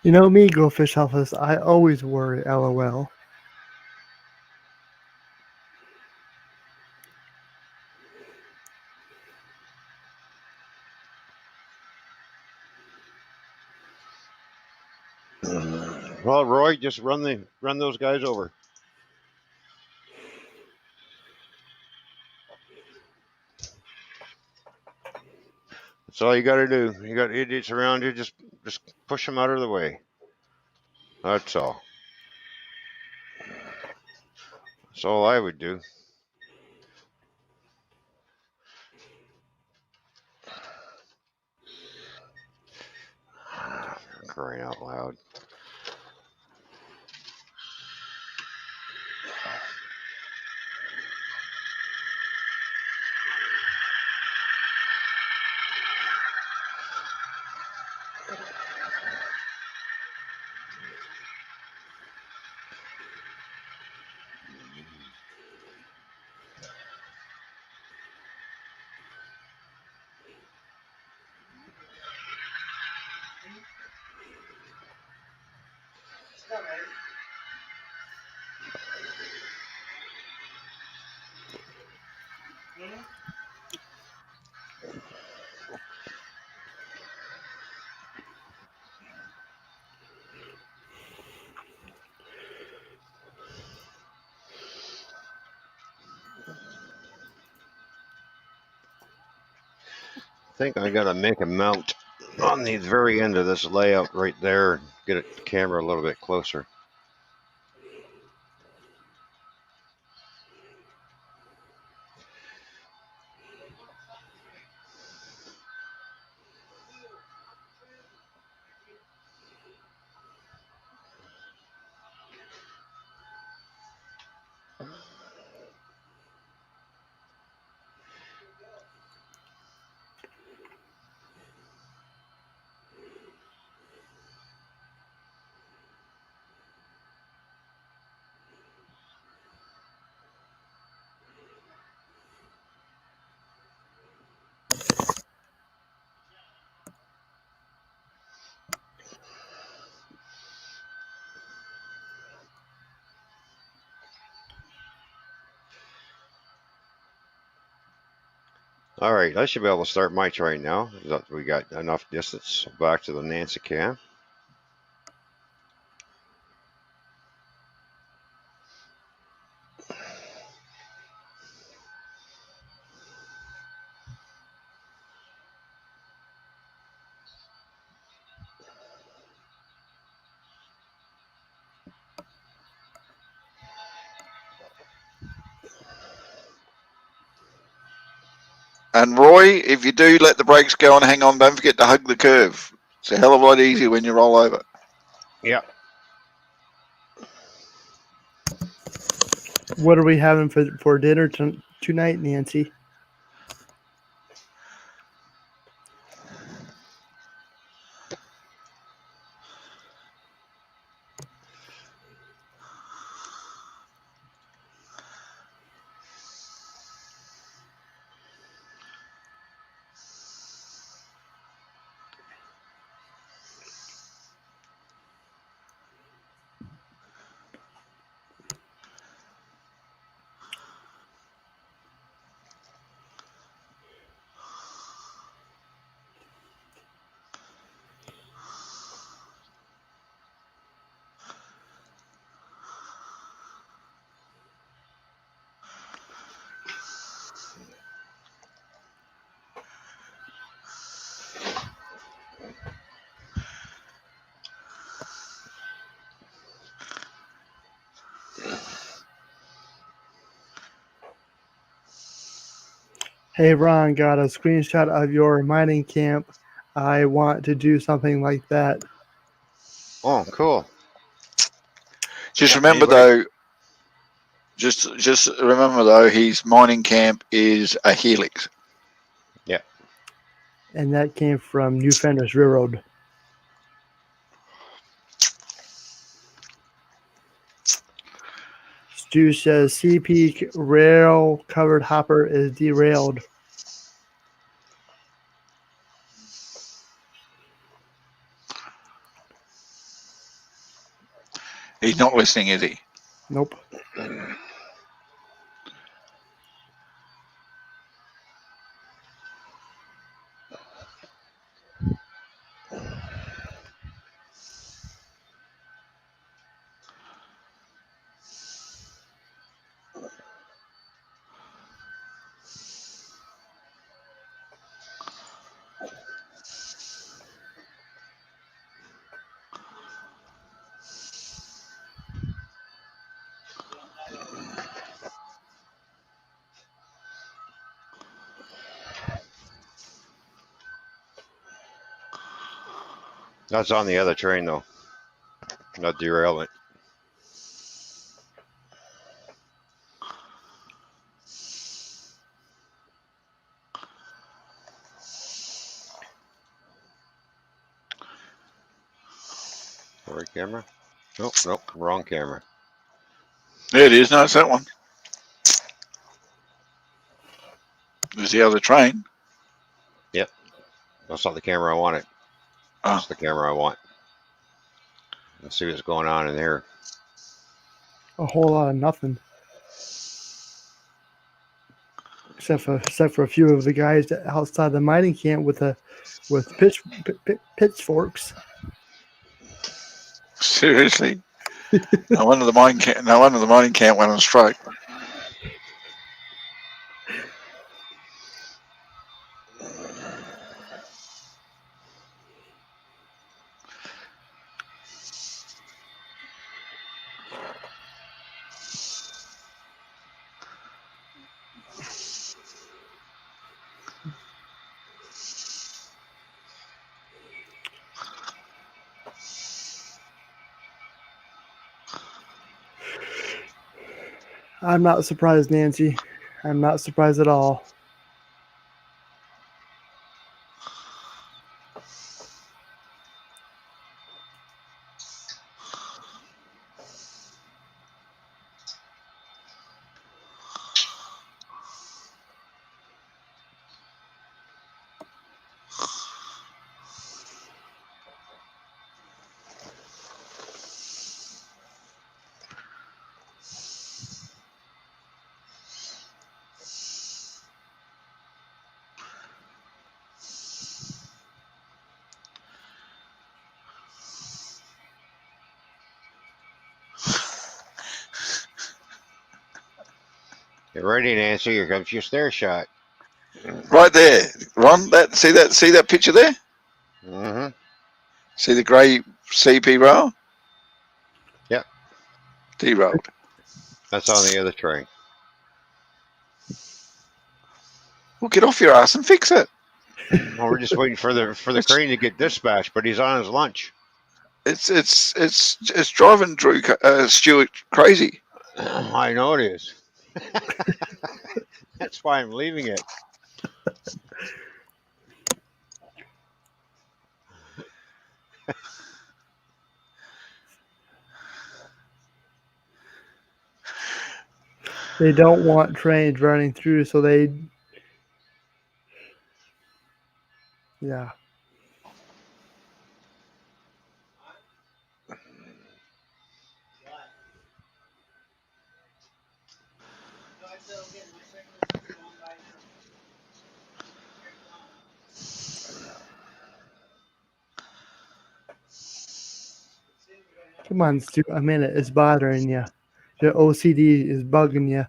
You know me, Goldfish Office. I always worry. LOL. Well, Roy, just run those guys over. That's all you got to do. You got idiots around you. Just push them out of the way. That's all. That's all I would do. Crying out loud. I think I got to make a mount on the very end of this layout right there. Get the camera a little bit closer. All right, I should be able to start my train now. We got enough distance back to the Nancy Cam. And Roy, if you do let the brakes go and hang on, don't forget to hug the curve. It's a hell of a lot easier when you roll over. Yep. What are we having for dinner tonight, Nancy? Hey, Ron, got a screenshot of your mining camp. I want to do something like that. Oh, cool. Just remember though, just remember though, his mining camp is a helix. Yeah. And that came from New Flanders Railroad. Stu says CP rail covered hopper is derailed. He's not listening, is he? Nope. That's on the other train, though. Not derailment. Right camera? Nope, nope, wrong camera. There it is. No, it's that one. There's the other train. Yep. That's not the camera I wanted. That's the camera I want. Let's see what's going on in there. A whole lot of nothing. Except for a few of the guys outside the mining camp with pitchforks. Seriously. No wonder the mining camp went on strike. I'm not surprised, Nancy. I'm not surprised at all. Get ready, Nancy. Here comes your stair shot. Right there, Ron. See that picture there? Mm-hmm. See the grey CP rail? Yep. Derailed. That's on the other train. Well, get off your ass and fix it. Well, we're just waiting for the crane to get dispatched, but he's on his lunch. It's driving Drew Stewart crazy. I know it is. That's why I'm leaving it. They don't want trains running through, so yeah. Come on, Stu. A minute. It's bothering you. Your OCD is bugging you.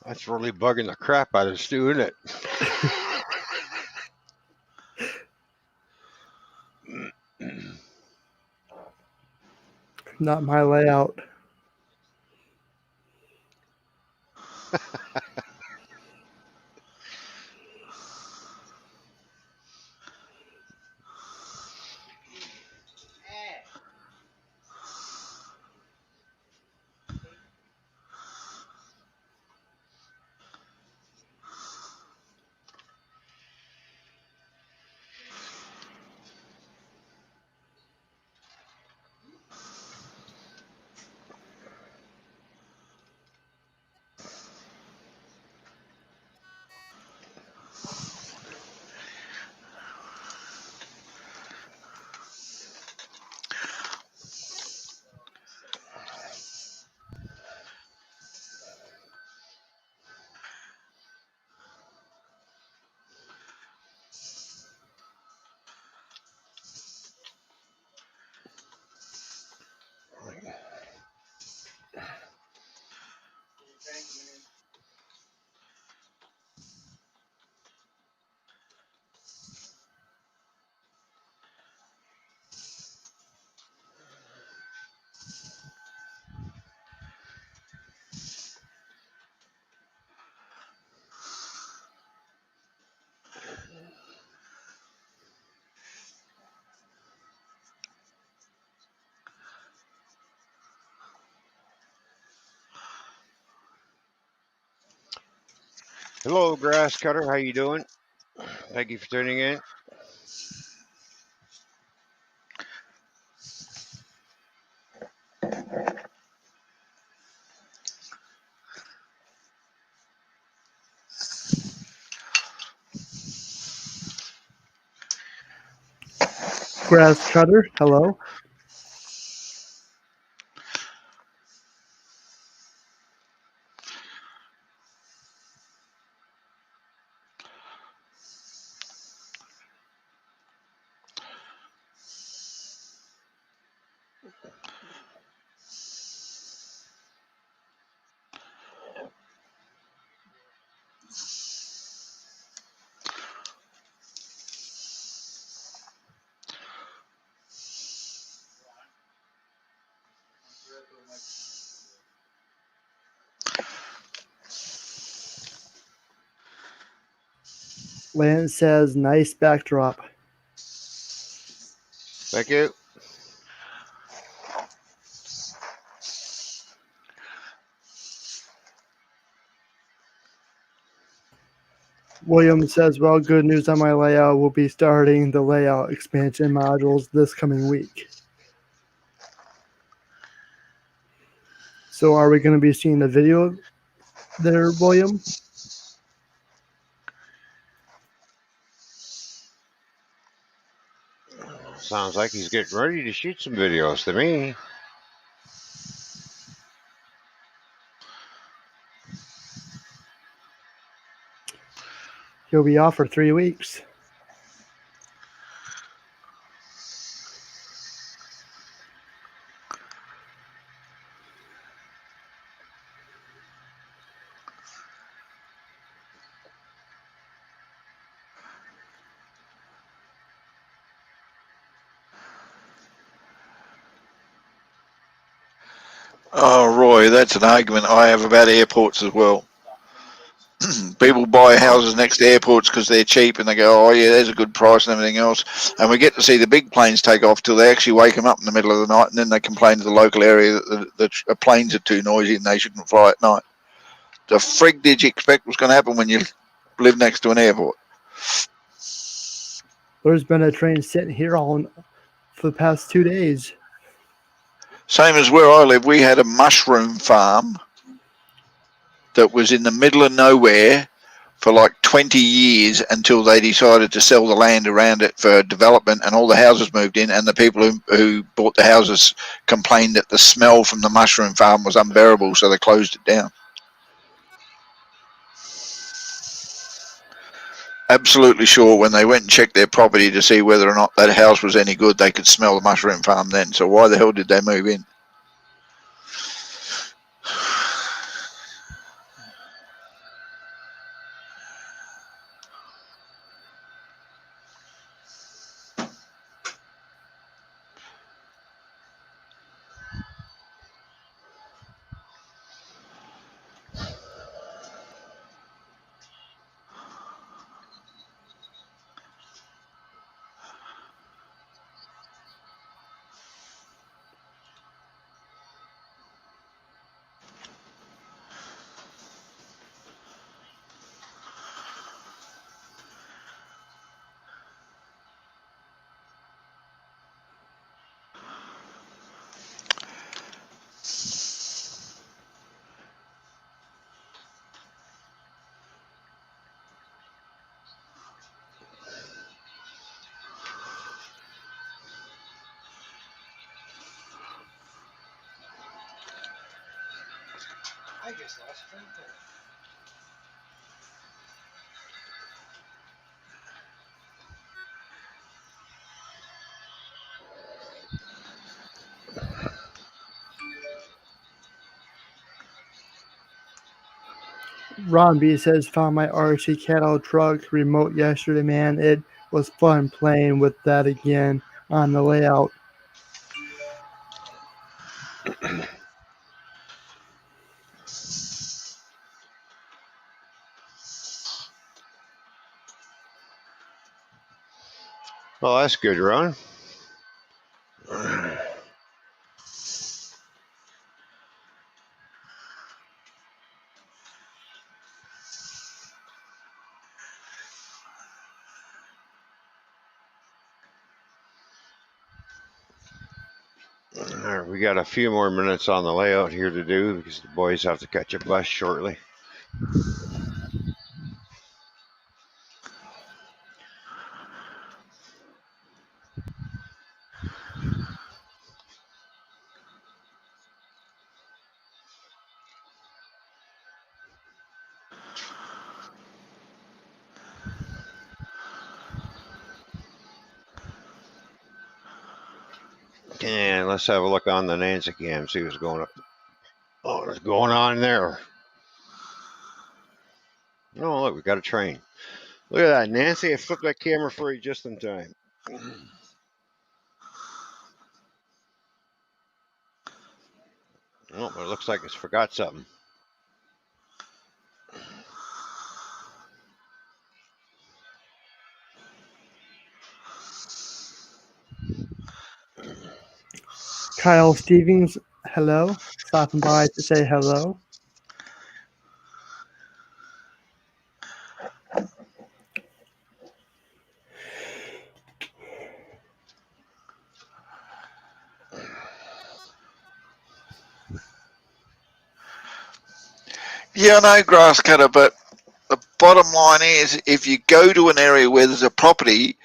That's really bugging the crap out of Stu, isn't it? Not my layout. Hello, grass cutter. How you doing? Thank you for tuning in. Grass cutter, hello. Lance says, nice backdrop. Thank you. William says, well, good news on my layout. We'll be starting the layout expansion modules this coming week. So are we going to be seeing the video there, William? Sounds like he's getting ready to shoot some videos to me. He'll be off for 3 weeks. Oh, Roy, that's an argument I have about airports as well. People buy houses next to airports because they're cheap and they go, oh, yeah, there's a good price and everything else. And we get to see the big planes take off till they actually wake them up in the middle of the night and then they complain to the local area that the planes are too noisy and they shouldn't fly at night. The frig did you expect was going to happen when you live next to an airport? There's been a train sitting here for the past 2 days. Same as where I live, we had a mushroom farm that was in the middle of nowhere for like 20 years until they decided to sell the land around it for development and all the houses moved in and the people who bought the houses complained that the smell from the mushroom farm was unbearable, so they closed it down. Absolutely sure when they went and checked their property to see whether or not that house was any good, they could smell the mushroom farm then. So why the hell did they move in? I just lost train of thought. Ron B says, found my RC cattle truck remote yesterday, man. It was fun playing with that again on the layout. Well, that's good, Ron. All right, we got a few more minutes on the layout here to do because the boys have to catch a bus shortly. And let's have a look on the Nancy cam, see what's going on. Oh, what's going on there? Oh, look, we got a train. Look at that, Nancy. I flipped that camera for you just in time. Oh, but it looks like it's forgot something. Kyle Stevens, hello. Stopping by to say hello. Yeah, I know, grass cutter, but the bottom line is, if you go to an area where there's a property,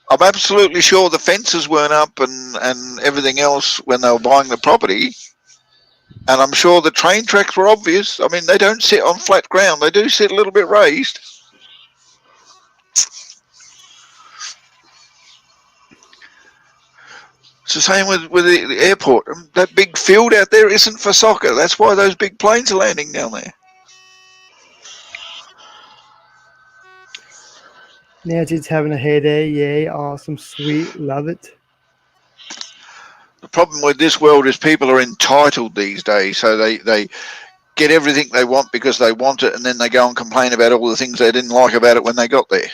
I'm absolutely sure the fences weren't up and everything else when they were buying the property. And I'm sure the train tracks were obvious. I mean, they don't sit on flat ground. They do sit a little bit raised. It's the same with the airport. That big field out there isn't for soccer. That's why those big planes are landing down there. Nancy's having a heyday. Yay, awesome, sweet, love it. The problem with this world is people are entitled these days, so they get everything they want because they want it, and then they go and complain about all the things they didn't like about it when they got there.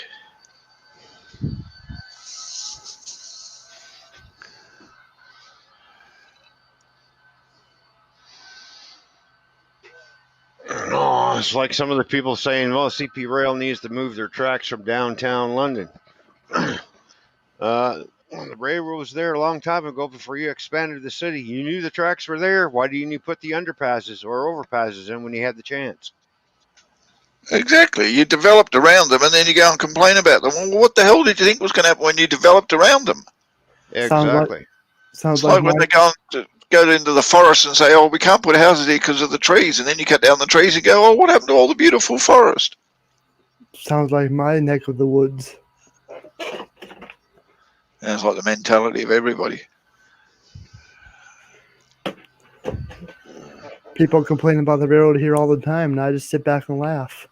Oh, it's like some of the people saying, well, CP Rail needs to move their tracks from downtown London. The railroad was there a long time ago before you expanded the city. You knew the tracks were there. Why didn't you put the underpasses or overpasses in when you had the chance? Exactly. You developed around them, and then you go and complain about them. Well, what the hell did you think was going to happen when you developed around them? Exactly. Sounds It's like like when they go into the forest and say, oh, we can't put houses here because of the trees. And then you cut down the trees and go, oh, what happened to all the beautiful forest? sounds like my neck of the woods. And it's like the mentality of everybody. People complain about the railroad here all the time, and I just sit back and laugh.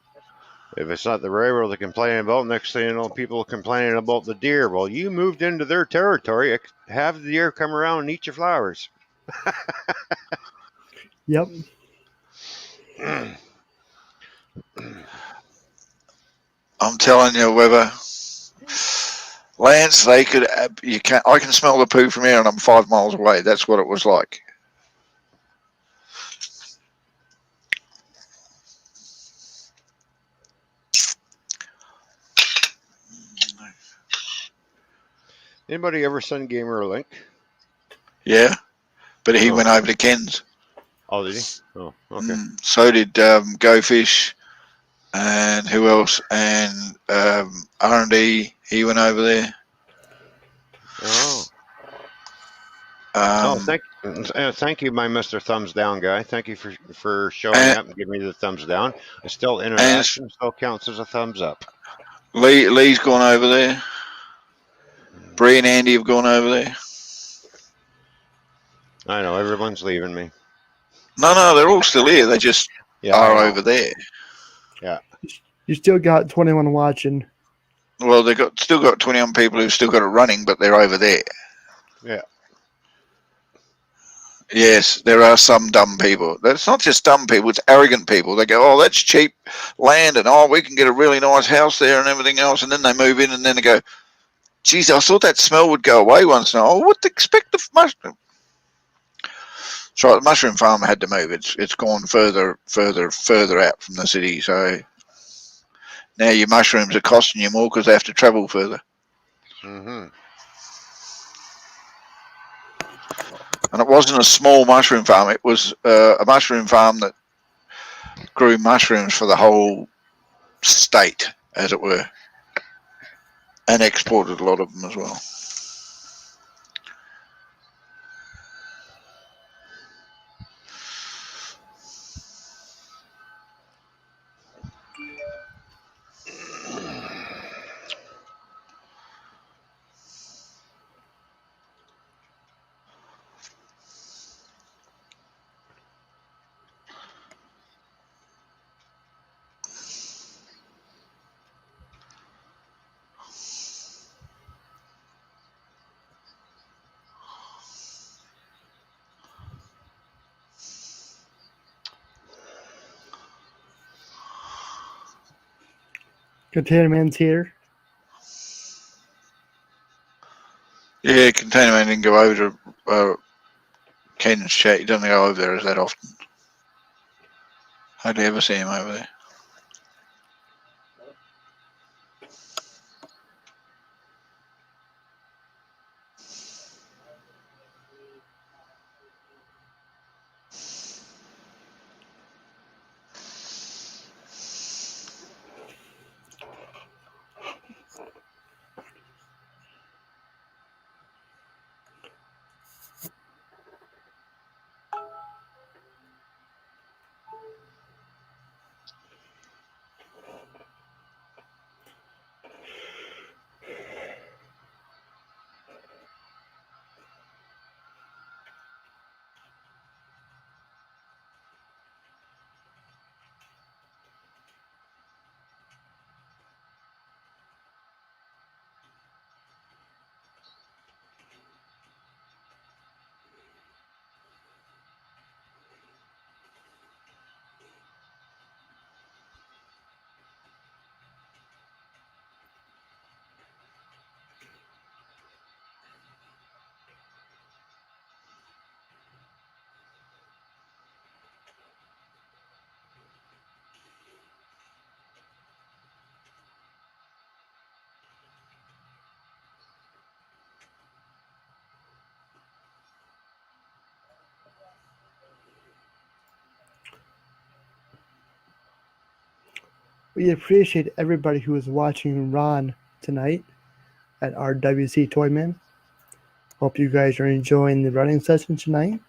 If it's not the railroad they're complaining about, next thing you know, people are complaining about the deer. Well, you moved into their territory. Have the deer come around and eat your flowers. Yep. I'm telling you, Weber, Lance, they could. You can. I can smell the poo from here, and I'm 5 miles away. That's what it was like. Anybody ever send Gamer a link? Yeah, but he Oh. went over to Ken's. Oh, did he? Oh, okay. So did Go Fish, and who else? And R&D. He went over there. Oh. Um, Thank you, my Mr. Thumbs Down guy. Thank you for showing and, up and giving me the thumbs down. It's still and interaction, still counts as a thumbs up. Lee's gone over there. Bree and Andy have gone over there. I know everyone's leaving me. No, they're all still here. They just are over there. Yeah. You still got 21 watching. Well, they've still got 21 people who've still got it running, but they're over there. Yeah. Yes, there are some dumb people. It's not just dumb people, it's arrogant people. They go, oh, that's cheap land, and oh, we can get a really nice house there and everything else. And then they move in, and then they go, geez, I thought that smell would go away once in a while. What to expect the mushroom? That's right, the mushroom farm had to move. It's gone further out from the city. So now your mushrooms are costing you more because they have to travel further. Mm-hmm. And it wasn't a small mushroom farm. It was a mushroom farm that grew mushrooms for the whole state, as it were, and exported a lot of them as well. Container Man's here. Yeah, Container Man didn't go over to Ken's chat. He doesn't go over there as that often. Hardly ever see him over there. We appreciate everybody who is watching Ron tonight at RWC Toyman. Hope you guys are enjoying the running session tonight.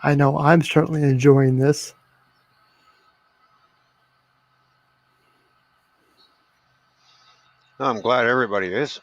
I know I'm certainly enjoying this. I'm glad everybody is.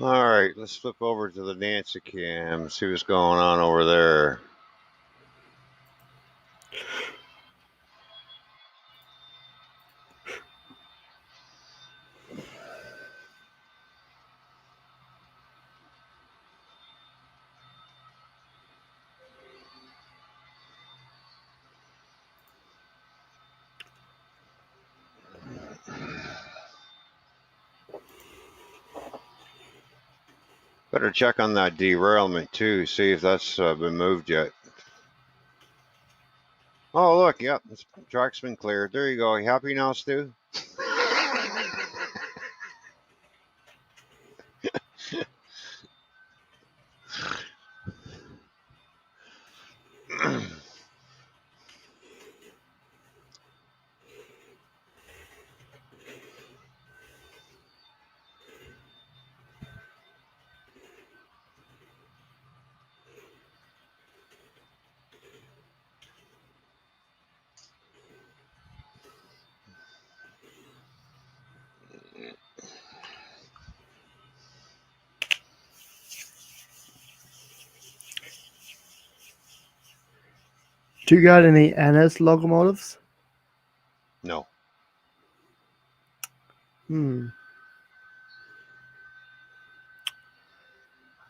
All right, let's flip over to the Nancy cam, see what's going on over there. Better check on that derailment too. See if that's been moved yet. Oh look, yep, this track's been cleared. There you go. You happy now, Stu? Do you got any NS locomotives? No.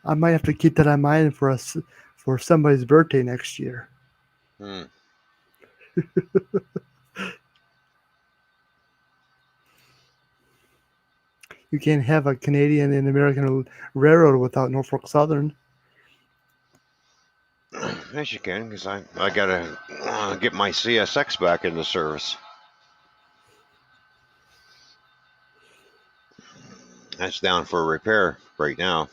I might have to keep that in mind for us for somebody's birthday next year. Hmm. You can't have a Canadian and American railroad without Norfolk Southern. Yes, you can, because I gotta get my CSX back into service. That's down for repair right now.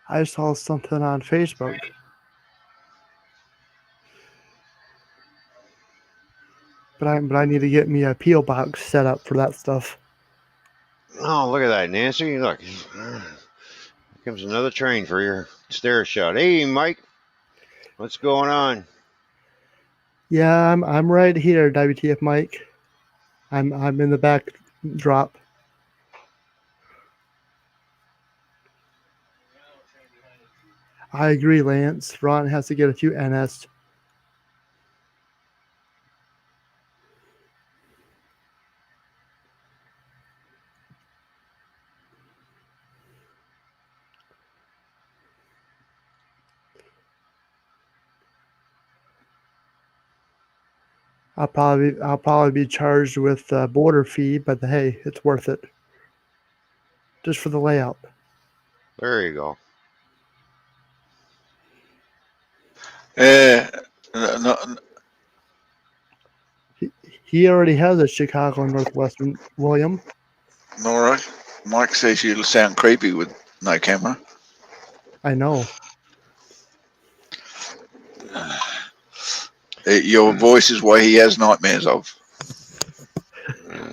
I saw something on Facebook. But I need to get me a PO box set up for that stuff. Oh, look at that, Nancy! Look, here comes another train for your stair shot. Hey, Mike, what's going on? Yeah, I'm right here, WTF Mike. I'm in the back drop. I agree, Lance. Ron has to get a few NS. I'll probably be charged with a border fee, but hey, it's worth it. Just for the layout. There you go. No, He already has a Chicago Northwestern, William. Nora, Mike says you sound creepy with no camera. I know. Your voice is what he has nightmares of.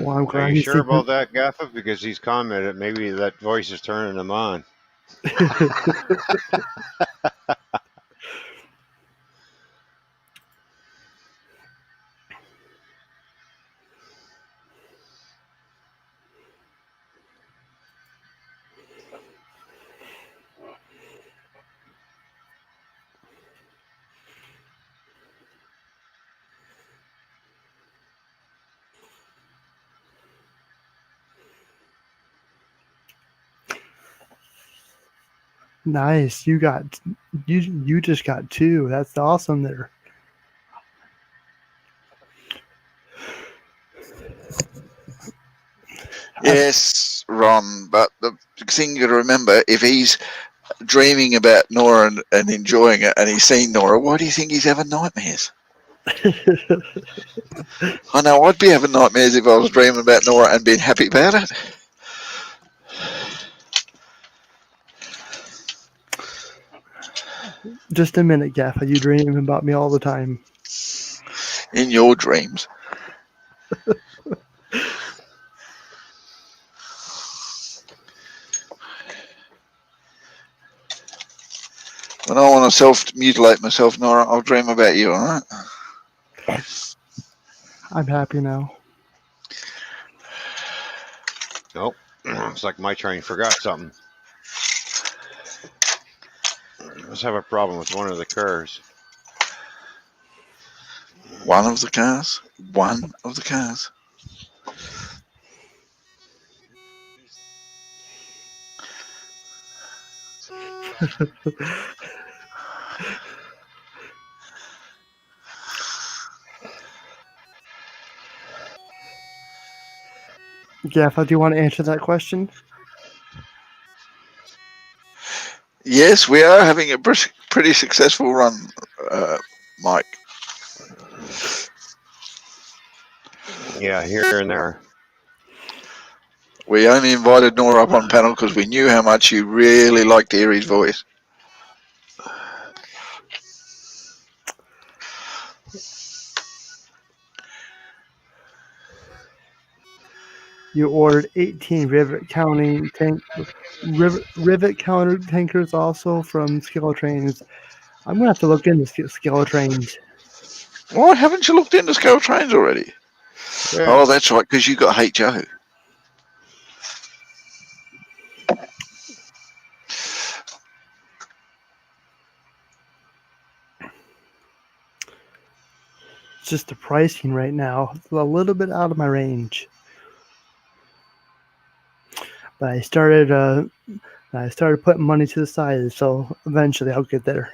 Well, I'm Are glad you you sure see. about that, Gaffa? Because he's commented maybe that voice is turning him on. Nice. You just got two. That's awesome there. Yes, Ron, but the thing you got to remember, if he's dreaming about Nora and enjoying it and he's seen Nora, why do you think he's having nightmares? I know I'd be having nightmares if I was dreaming about Nora and being happy about it. Just a minute, Gaffa. You dream about me all the time. In your dreams. When I want to self-mutilate myself, Nora, I'll dream about you, alright? I'm happy now. Nope. Looks like my train forgot something. Let's have a problem with one of the cars. One of the cars? One of the cars. Gaffa, do you want to answer that question? Yes, we are having a pretty successful run, Mike. Yeah, here and there. We only invited Nora up on panel because we knew how much you really liked Erie's voice. You ordered 18 rivet counter tankers also from Skill Trains. I'm gonna have to look into Skill Trains. Why haven't you looked into Scale Trains already? Yeah. Oh, that's right, because you got HO. It's just the pricing right now. It's a little bit out of my range. But I started putting money to the side, so eventually I'll get there.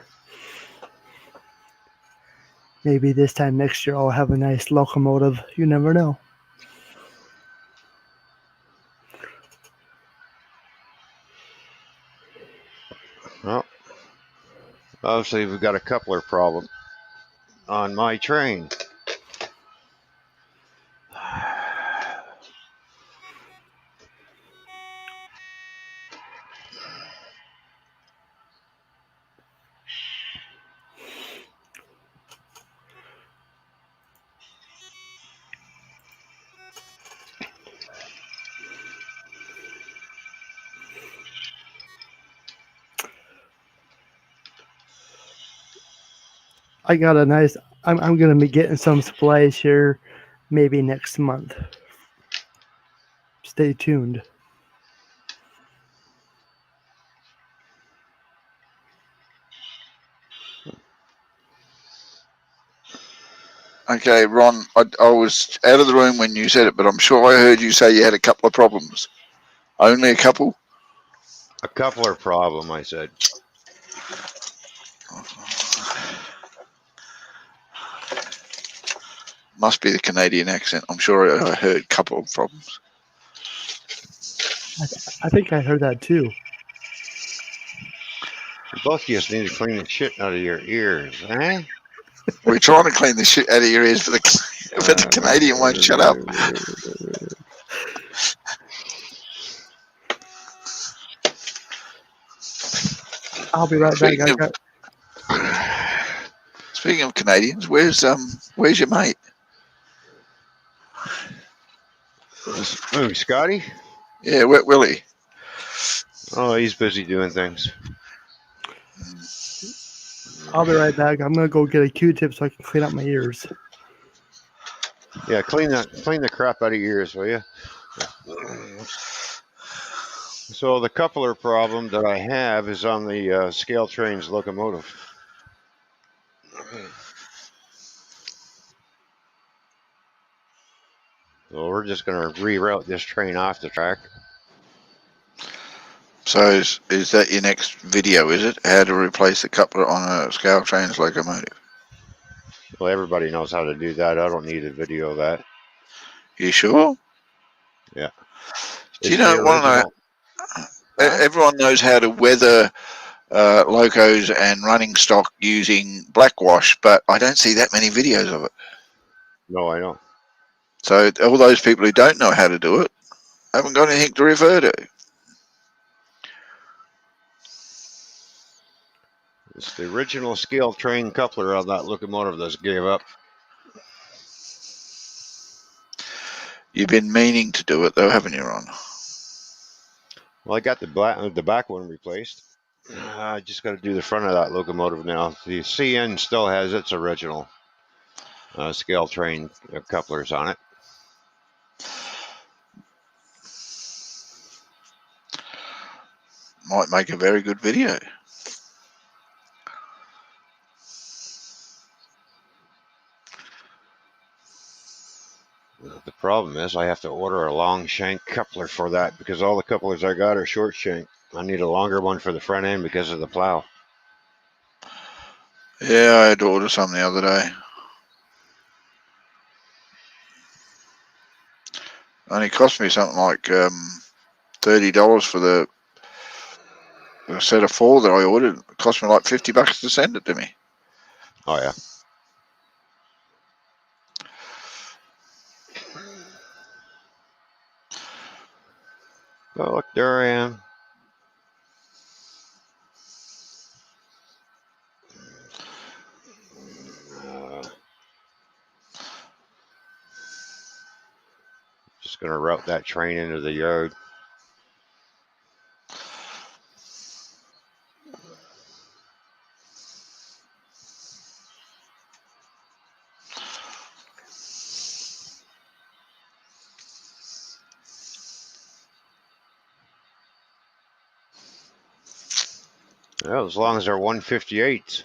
Maybe this time next year I'll have a nice locomotive. You never know. Well, obviously we've got a coupler problem on my train. I got a nice. I'm gonna be getting some supplies here, maybe next month. Stay tuned. Okay, Ron, I was out of the room when you said it, but I'm sure I heard you say you had a couple of problems. Only a couple? A coupler problem, I said. Must be the Canadian accent. I'm sure I heard a couple of problems. I think I heard that too. You both just need to clean the shit out of your ears, eh? We're trying to clean the shit out of your ears, but the Canadian won't shut up. I'll be right back. Speaking of Canadians, where's your mate? Oh, Scotty? Yeah, Wet Willie. Oh, he's busy doing things. I'll be right back. I'm gonna go get a Q-tip so I can clean up my ears. Yeah, clean the crap out of your ears, will you? So the coupler problem that I have is on the Scale Trains locomotive. So we're just going to reroute this train off the track. So is that your next video, is it? How to replace the coupler on a Scale Trains locomotive? Well, everybody knows how to do that. I don't need a video of that. You sure? Yeah. Do you know, want to know? Everyone knows how to weather locos and running stock using blackwash, but I don't see that many videos of it. No, I know. So all those people who don't know how to do it haven't got anything to refer to. It's the original Scale Train coupler on that locomotive that's gave up. You've been meaning to do it though, haven't you, Ron? Well, I got the back one replaced. I just got to do the front of that locomotive now. The CN still has its original Scale Train couplers on it. Might make a very good video. The problem is I have to order a long shank coupler for that because all the couplers I got are short shank. I need a longer one for the front end because of the plow. Yeah, I had to order some the other day. Only cost me something like $30 for the set of 4 that I ordered. It cost me like $50 to send it to me. Oh yeah. Oh look, there I am. Just gonna route that train into the yard. Well, as long as they're 158s.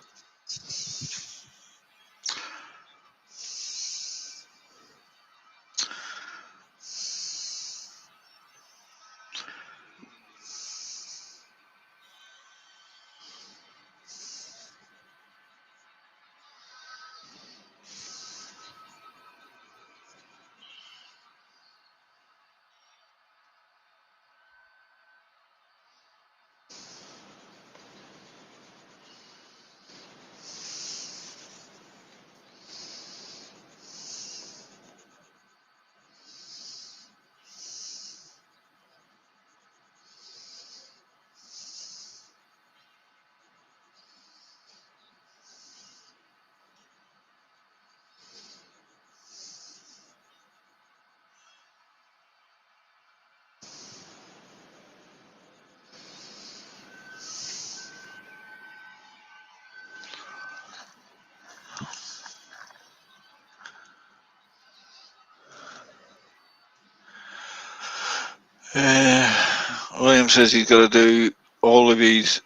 William says he's got to do all of his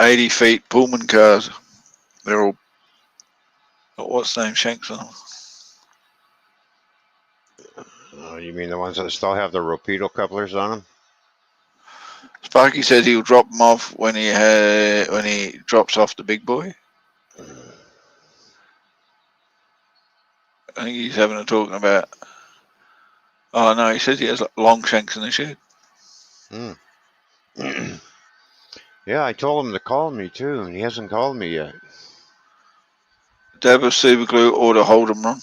80 feet Pullman cars. They're all got what's the name Shanks on them. You mean the ones that still have the Rapido couplers on them? Sparky says he'll drop them off when he drops off the big boy. I think he's having a talking about. Oh no, he says he has long shanks in the shed. Yeah, I told him to call me too, and he hasn't called me yet. Dab of super glue or to hold them run.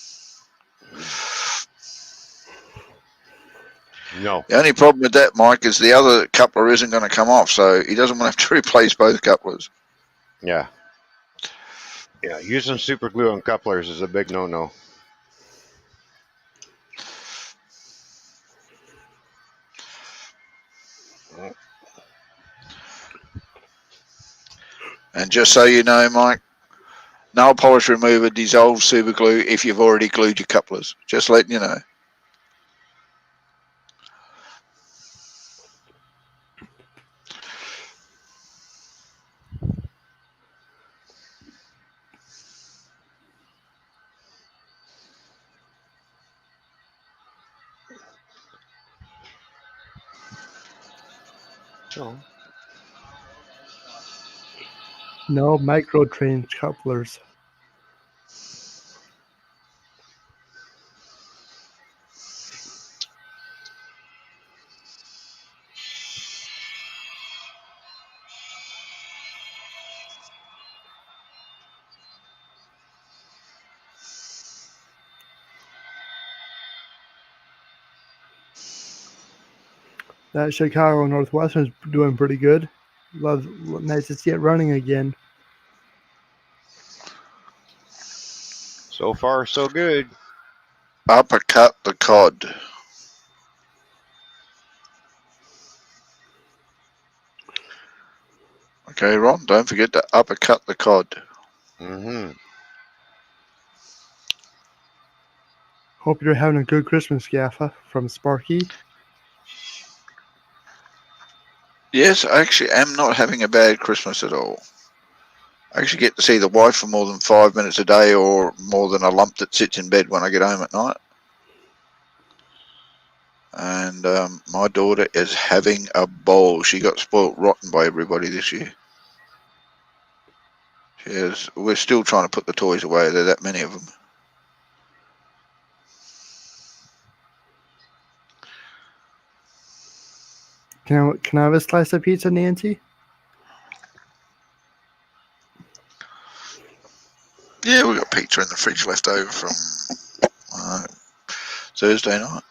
No. The only problem with that, Mike, is the other coupler isn't going to come off, so he doesn't want to have to replace both couplers. Yeah. Yeah, using super glue on couplers is a big no-no. And just so you know, Mike, nail polish remover dissolves super glue if you've already glued your couplers. Just letting you know. Oh. No micro train couplers. That Chicago Northwestern's doing pretty good. Nice to see it running again. So far, so good. Uppercut the cod. Okay, Ron, don't forget to uppercut the cod. Mm-hmm. Hope you're having a good Christmas, Gaffa, from Sparky. Yes, I actually am not having a bad Christmas at all. I actually get to see the wife for more than 5 minutes a day or more than a lump that sits in bed when I get home at night. And my daughter is having a ball. She got spoilt rotten by everybody this year. We're still trying to put the toys away. There are that many of them. Can I have a slice of pizza, Nancy? Yeah, we got pizza in the fridge left over from Thursday night.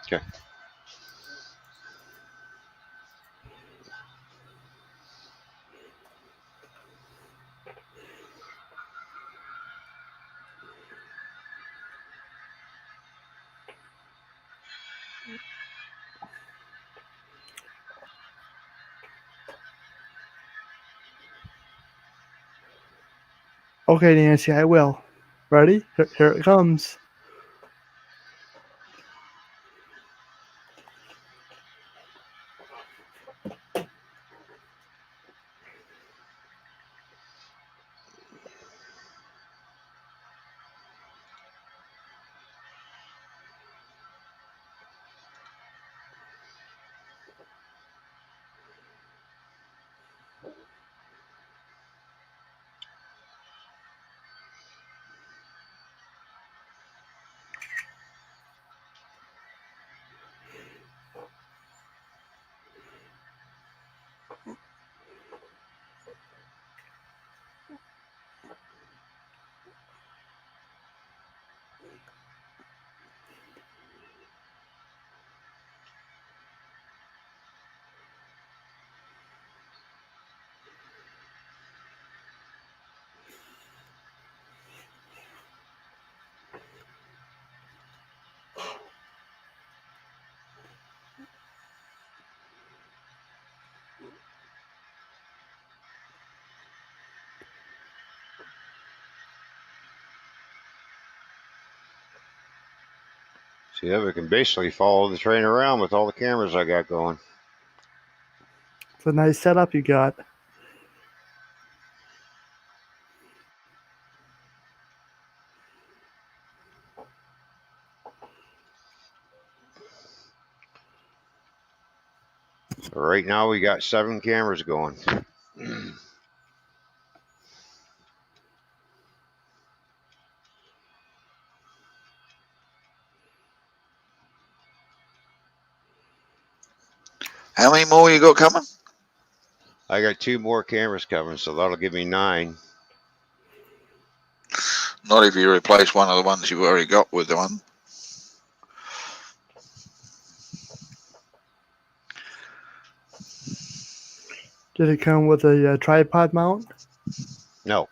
Okay. Okay, Nancy, I will. Ready? Here it comes. See that we can basically follow the train around with all the cameras I got going. It's a nice setup you got. Right now we got 7 cameras going. How many more you got coming? I got 2 more cameras coming, so that'll give me 9. Not if you replace one of the ones you've already got with the one. Did it come with a tripod mount? No.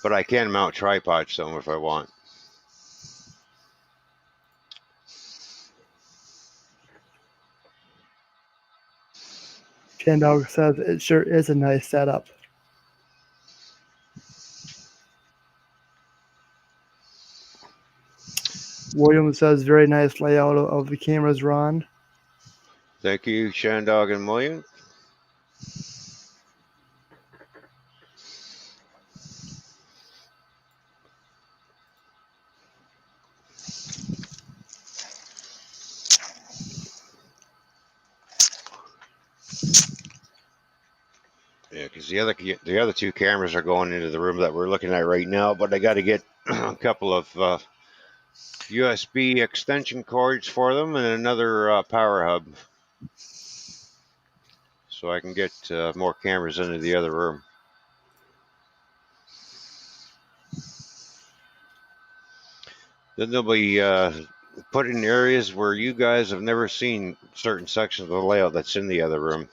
But I can mount tripods to them if I want. Chandog says it sure is a nice setup. William says very nice layout of the cameras, Ron. Thank you, Shandog and William. Yeah, because the other 2 cameras are going into the room that we're looking at right now, but I got to get a couple of USB extension cords for them and another power hub, so I can get more cameras into the other room. Then they'll be put in areas where you guys have never seen certain sections of the layout that's in the other room.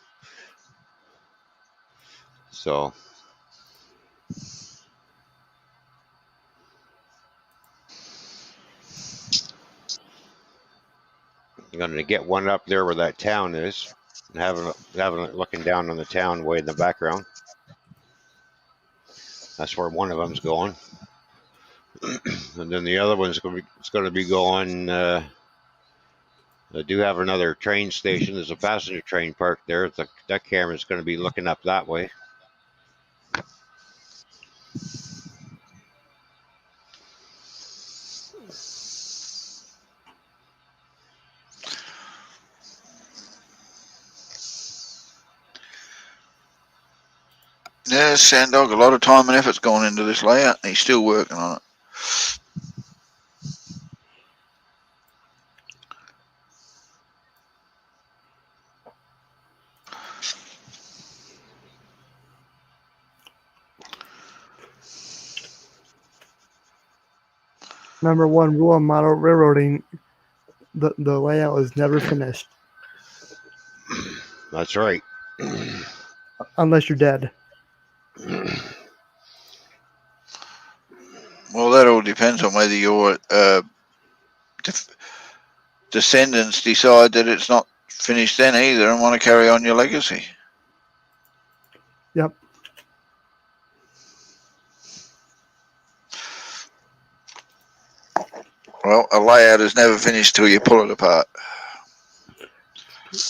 So I'm going to get one up there where that town is, and having it looking down on the town way in the background. That's where one of them's going. And then the other one's going to be going I do have another train station. There's a passenger train parked there. That camera's going to be looking up that way. Yeah, Sandog, a lot of time and effort's gone into this layout, and he's still working on it. Number one rule of model railroading: the layout is never finished That's right. unless you're dead. Well, that all depends on whether your descendants decide that it's not finished then either and want to carry on your legacy. Yep. Well, a layout is never finished till you pull it apart.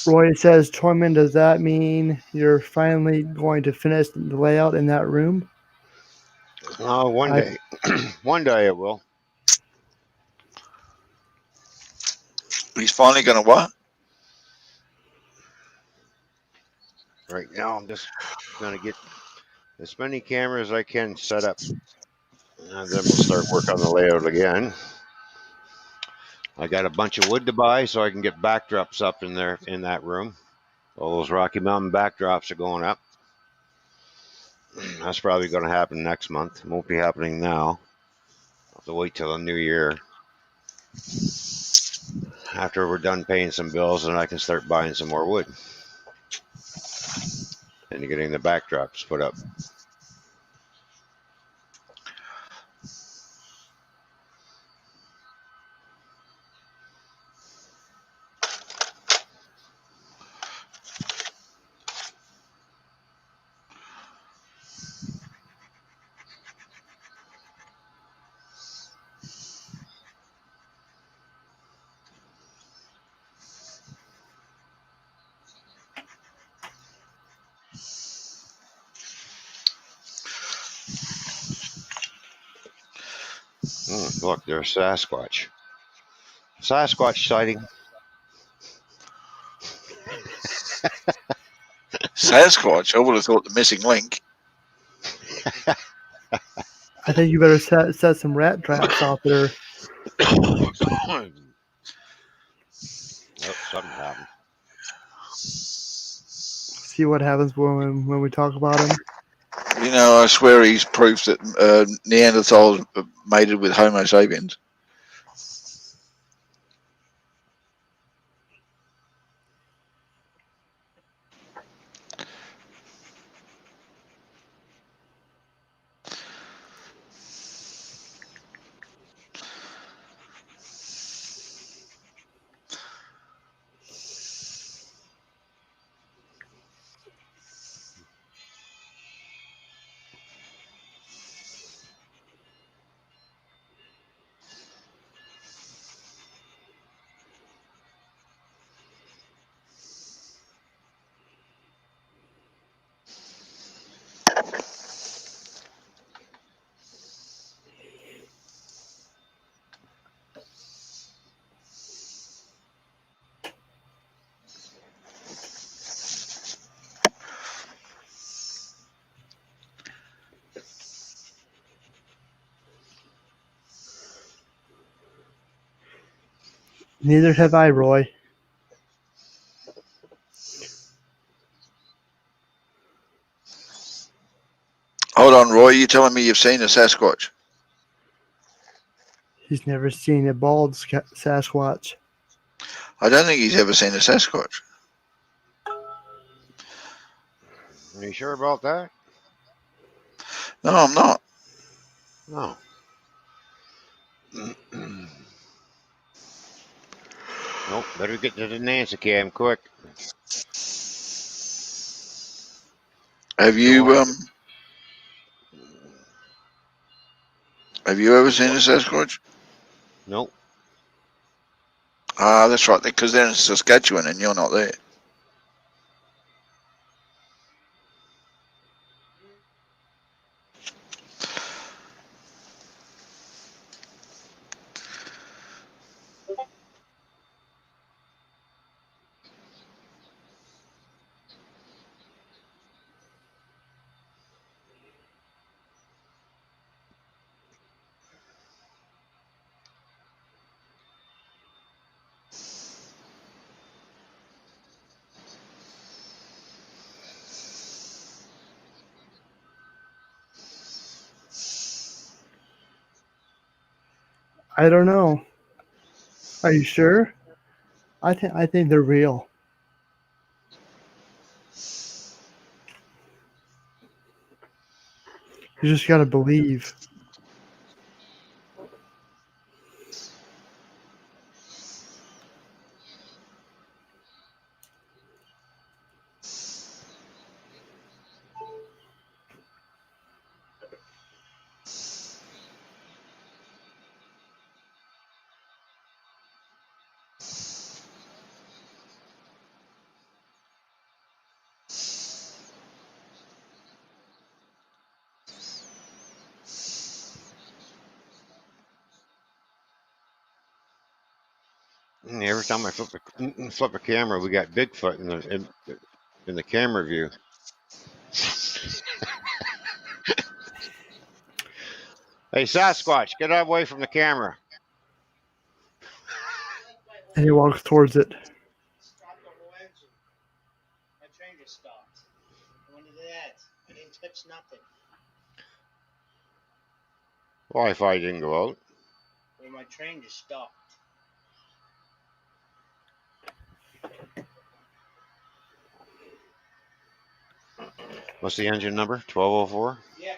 Roy says, Toyman, does that mean you're finally going to finish the layout in that room? Oh, one day. One day I will. He's finally going to what? Right now, I'm just going to get as many cameras as I can set up. And then we'll start work on the layout again. I got a bunch of wood to buy so I can get backdrops up in there in that room. All those Rocky Mountain backdrops are going up. That's probably going to happen next month. It won't be happening now. I'll have to wait till the new year. After we're done paying some bills, and I can start buying some more wood and getting the backdrops put up. Look, there's Sasquatch. Sasquatch sighting. Sasquatch? I would have thought the missing link. I think you better set some rat traps out there. Oh, something happened. See what happens when we talk about him. You know, I swear he's proof that Neanderthals mated with Homo sapiens. Neither have I, Roy. Hold on, Roy. You telling me you've seen a Sasquatch? He's never seen a bald Sasquatch. I don't think he's ever seen a Sasquatch. Are you sure about that? No, I'm not. No. Nope. Better get to the Nancy cam quick. Have you have you ever seen a Sasquatch? Nope. Ah, that's right, because they're in Saskatchewan and you're not there. I don't know. Are you sure? I think they're real. You just gotta believe. And every time I flip a camera, we got Bigfoot in the camera view. Hey, Sasquatch, get away from the camera. And he walks towards it. Stopped the whole engine. My train just stopped. When did that? I didn't touch nothing. Wi-Fi didn't go out. Well, my train just stopped. What's the engine number? 1204? Yeah.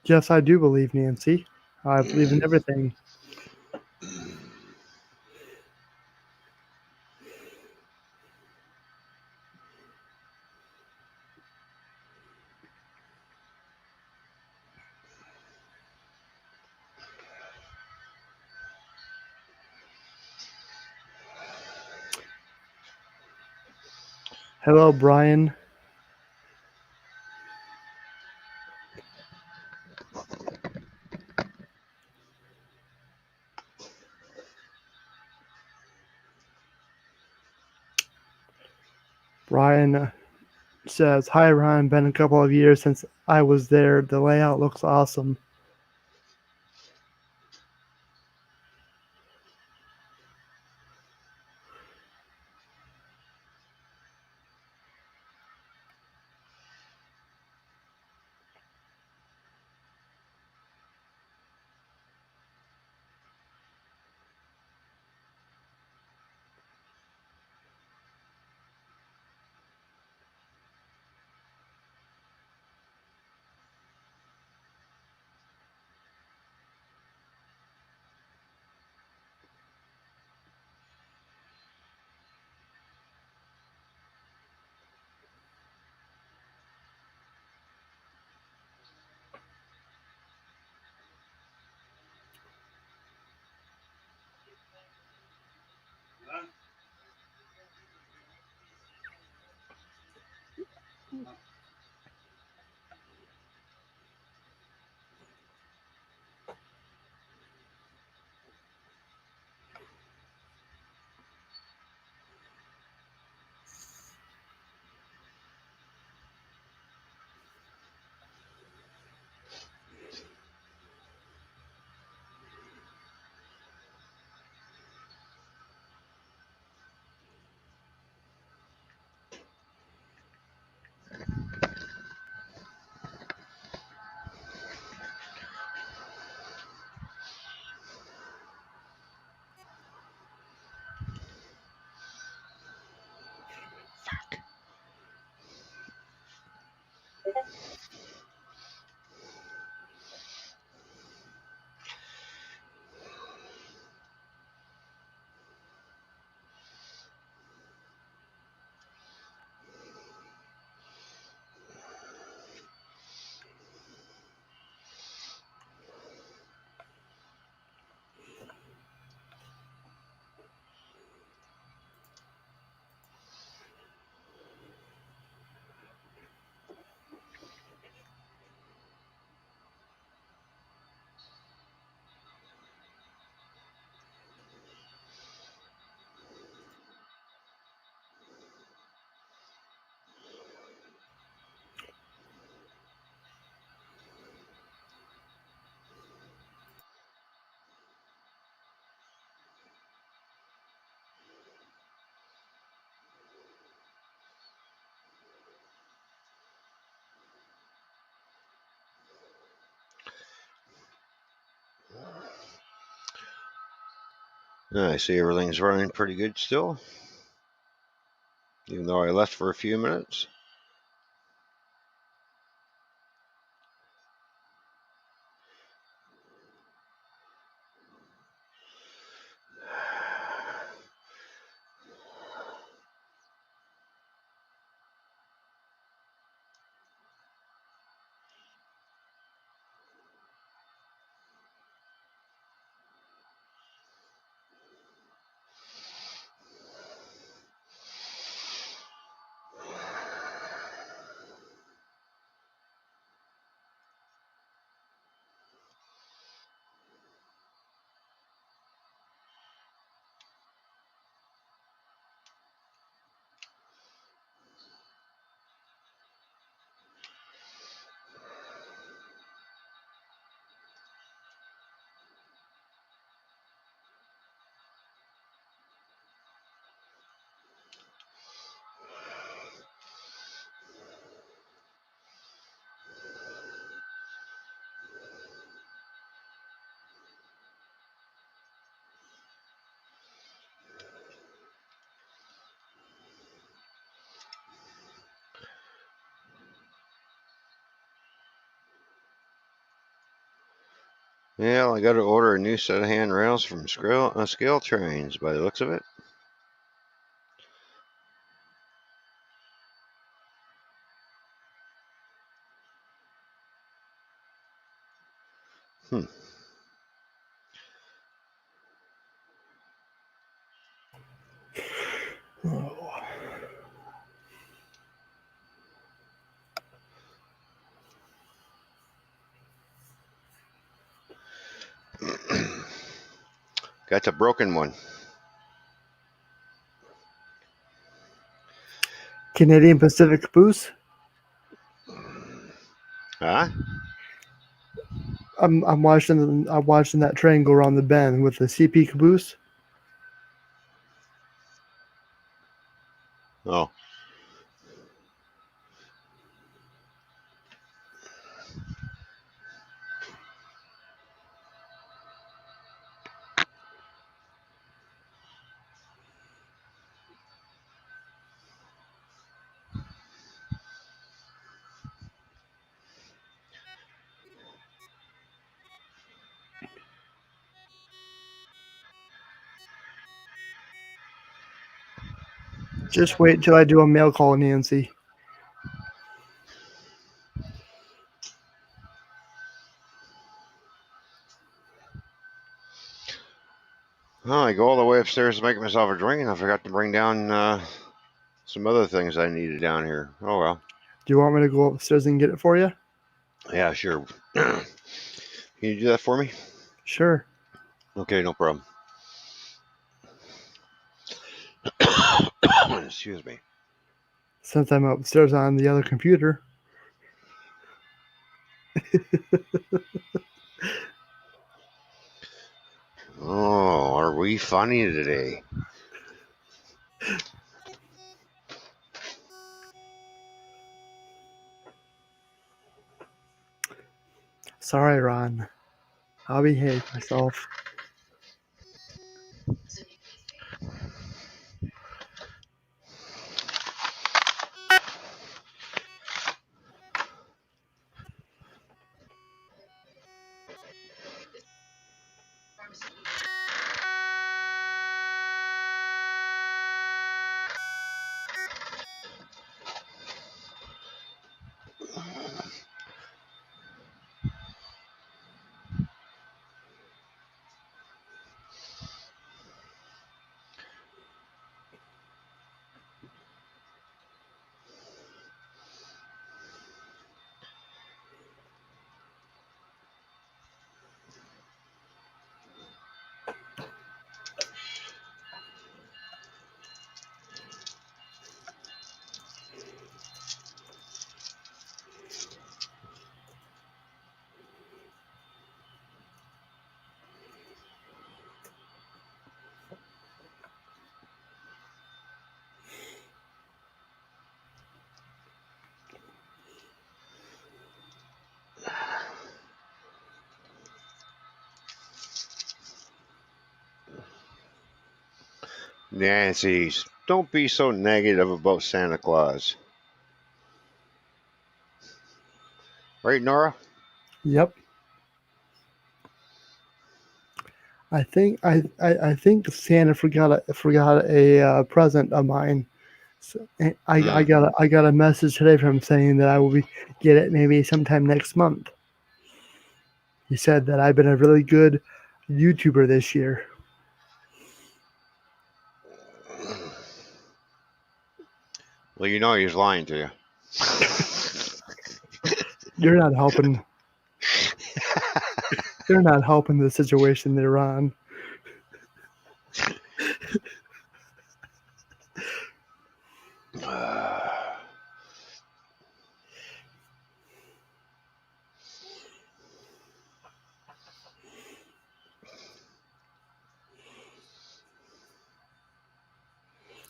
Yes, I do believe, Nancy. I believe in everything. Hello, Brian. Brian says, "Hi, Ron. Been a couple of years since I was there. The layout looks awesome." I see everything's running pretty good still, even though I left for a few minutes. Yeah, I got to order a new set of handrails from scale trains by the looks of it. Hmm. Oh. Got a broken one. Canadian Pacific Caboose. Huh? I'm watching that train go around the bend with the CP Caboose. Oh. Just wait till I do a mail call, Nancy. Well, I go all the way upstairs to make myself a drink, and I forgot to bring down some other things I needed down here. Oh well. Do you want me to go upstairs and get it for you? Yeah, sure. Can you do that for me? Sure. Okay, no problem. Excuse me. Since I'm upstairs on the other computer. Oh, are we funny today? Sorry, Ron. I'll behave myself. Nancy's, don't be so negative about Santa Claus. Right, Nora? Yep. I think Santa forgot a present of mine. So Mm. I got a message today from him saying that I will get it maybe sometime next month. He said that I've been a really good YouTuber this year. Well, you know he was lying to you. You're not helping. You're not helping the situation they're on.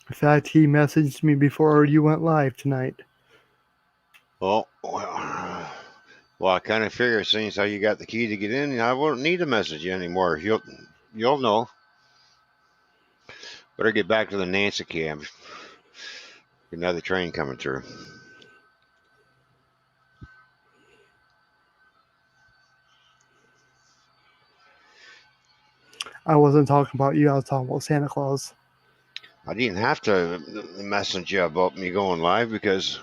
In fact, he messaged me before you went live tonight. Well, I kind of figure since how you got the key to get in, I won't need to message you anymore. You'll know. Better get back to the Nancy camp. Another train coming through. I wasn't talking about you. I was talking about Santa Claus. I didn't have to message you about me going live because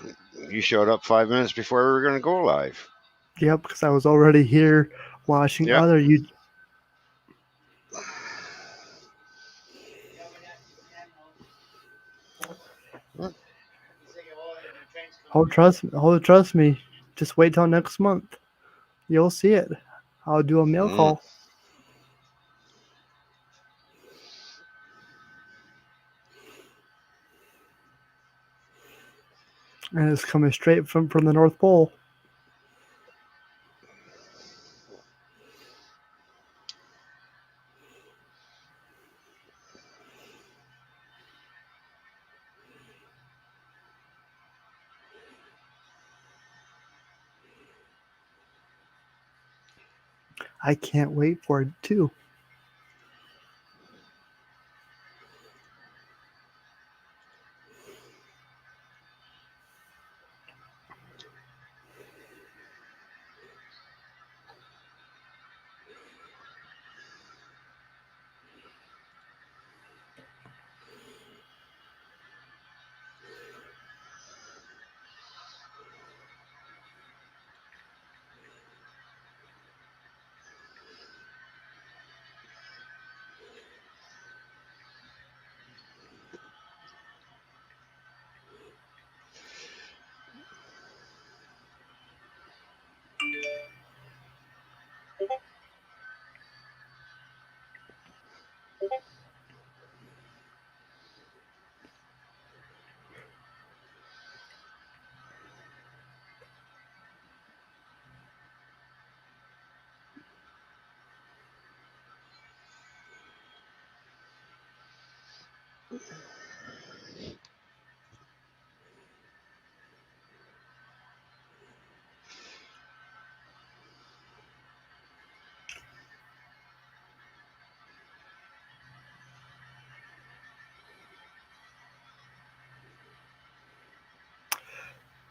you showed up 5 minutes before we were going to go live. Yep, because I was already here watching Yep. other you. Tell me that from Hmm. You say, oh, your train's coming Trust me. Just wait till next month. You'll see it. I'll do a mail Mm. call. And it's coming straight from the North Pole. I can't wait for it too.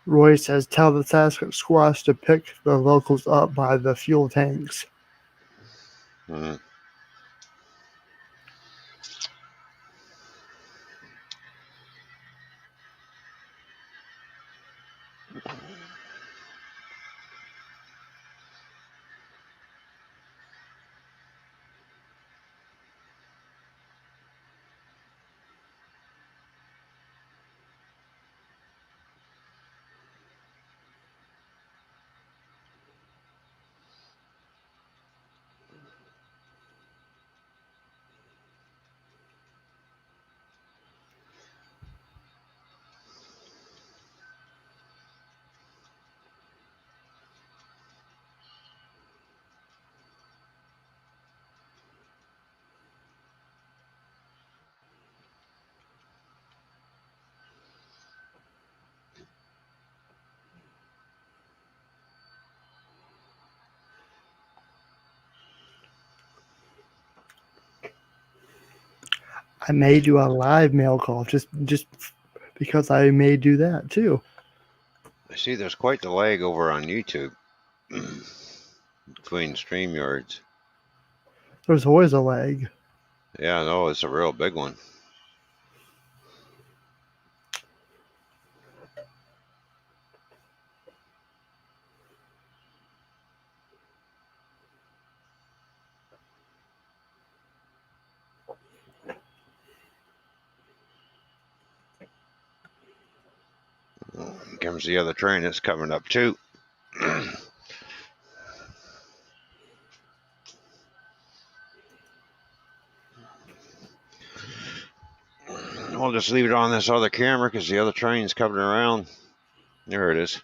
Roy says, tell the Sasquatch to pick the locals up by the fuel tanks. Mm. I may do a live mail call just because I may do that too. I see there's quite the lag over on YouTube between StreamYards. There's always a lag. Yeah, no, it's a real big one. Well, here comes the other train that's coming up too. I'll just leave it on this other camera because the other train's coming around. There it is.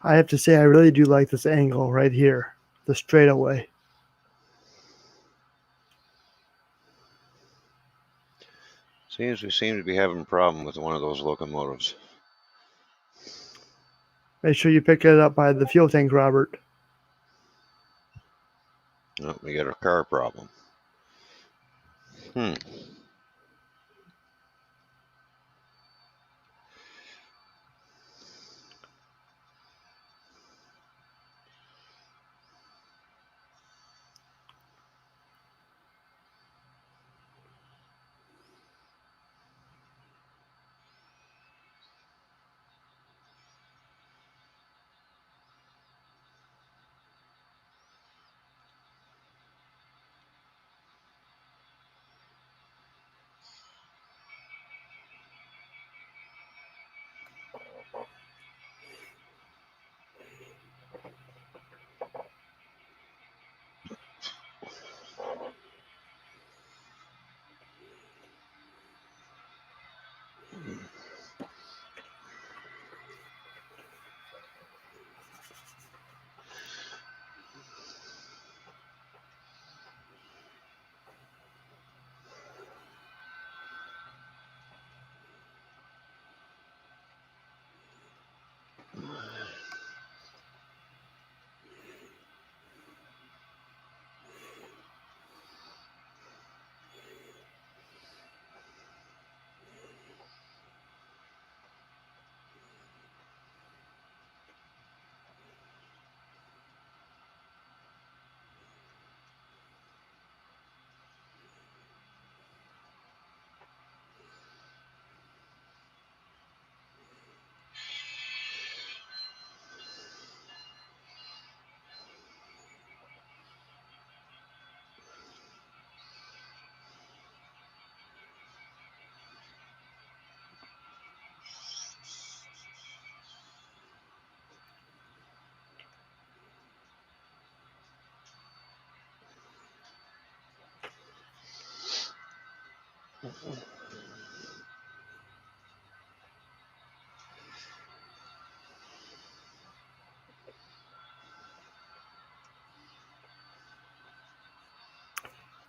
I have to say, I really do like this angle right here, the straightaway. Seems we seem to be having a problem with one of those locomotives. Make sure you pick it up by the fuel tank, Robert. Oh, we got a car problem. Hmm.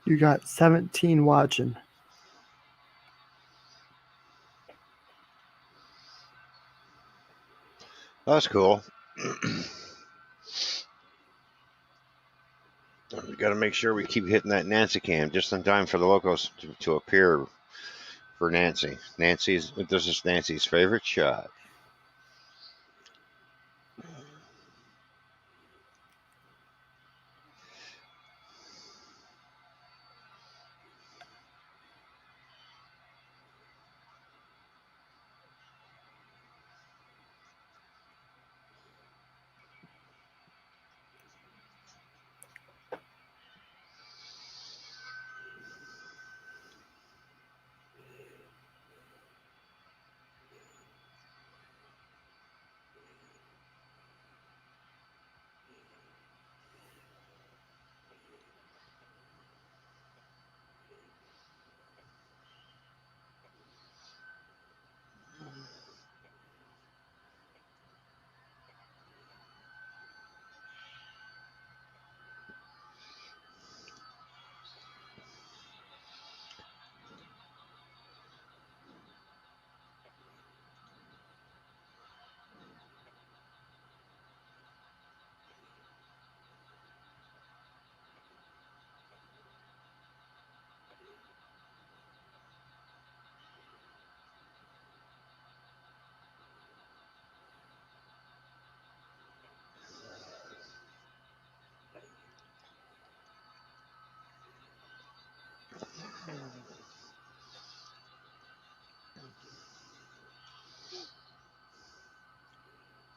You got 17 watching. That's cool. We got to make sure we keep hitting that Nancy cam just in time for the locos to appear for Nancy. This is Nancy's favorite shot.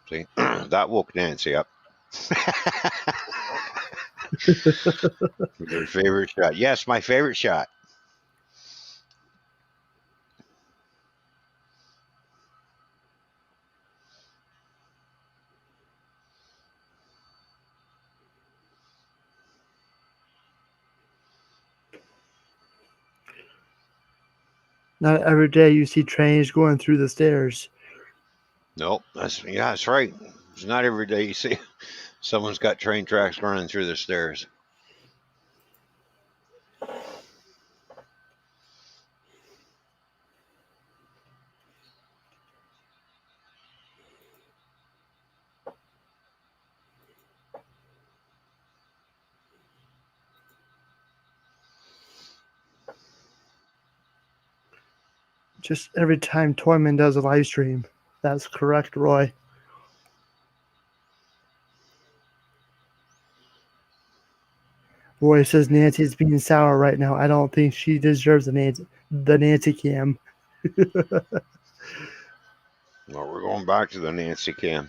See, that woke Nancy up. Your favorite shot? Yes, my favorite shot. Not every day you see trains going through the stairs. Nope, that's right. It's not every day you see someone's got train tracks running through the stairs. Just every time Toyman does a live stream. That's correct, Roy. Roy says Nancy's being sour right now. I don't think she deserves the Nancy cam. Well, we're going back to the Nancy cam.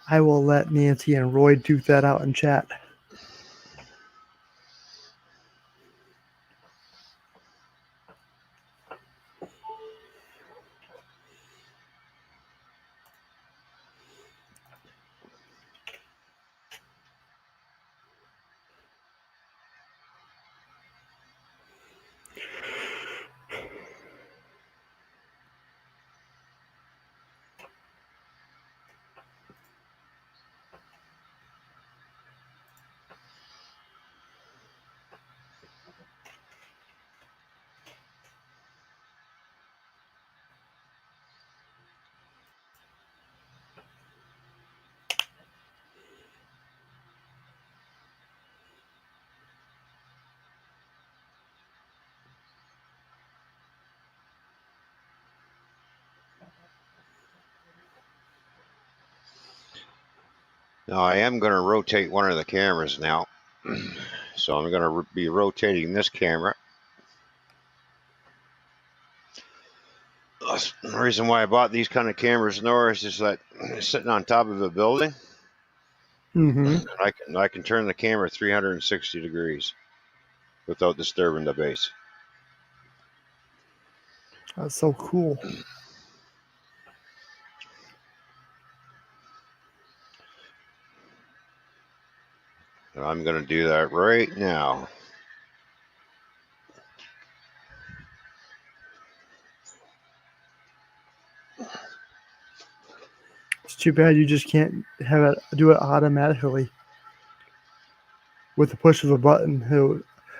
I will let Nancy and Roy duke that out in chat. Now, I am going to rotate one of the cameras now. So I'm going to be rotating this camera. The reason why I bought these kind of cameras, Norris, is that sitting on top of a building, Mm-hmm. I can turn the camera 360 degrees without disturbing the base. That's so cool. And I'm going to do that right now. It's too bad you just can't have it do it automatically. With the push of a button,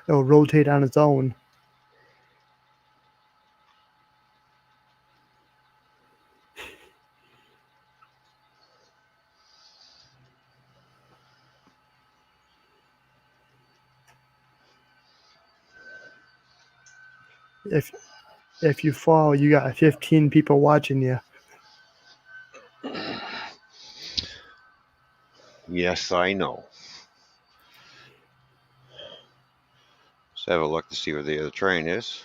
it'll rotate on its own. If you fall, you got 15 people watching you. Yes, I know. Let's have a look to see where the other train is.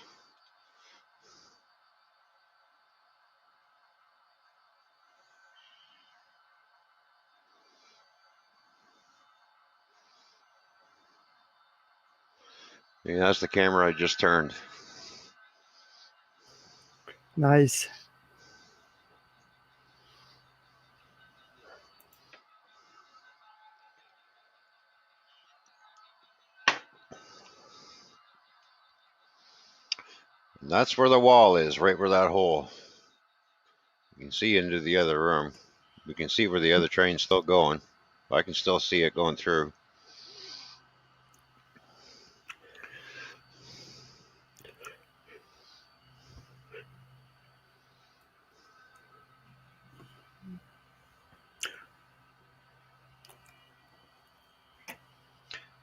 Yeah, that's the camera I just turned. Nice. And that's where the wall is, right where that hole. You can see into the other room. We can see where the other train's still going. I can still see it going through.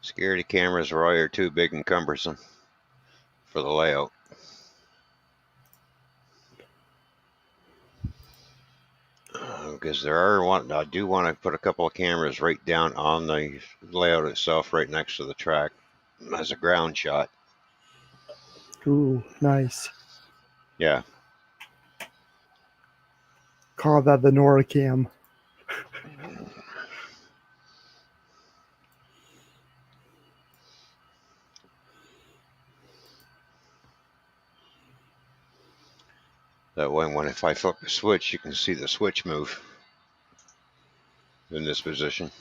Security cameras, Roy, are too big and cumbersome for the layout. Because I do want to put a couple of cameras right down on the layout itself, right next to the track, as a ground shot. Ooh, nice. Yeah. Call that the NORCAM. That way, if I flip the switch, you can see the switch move in this position.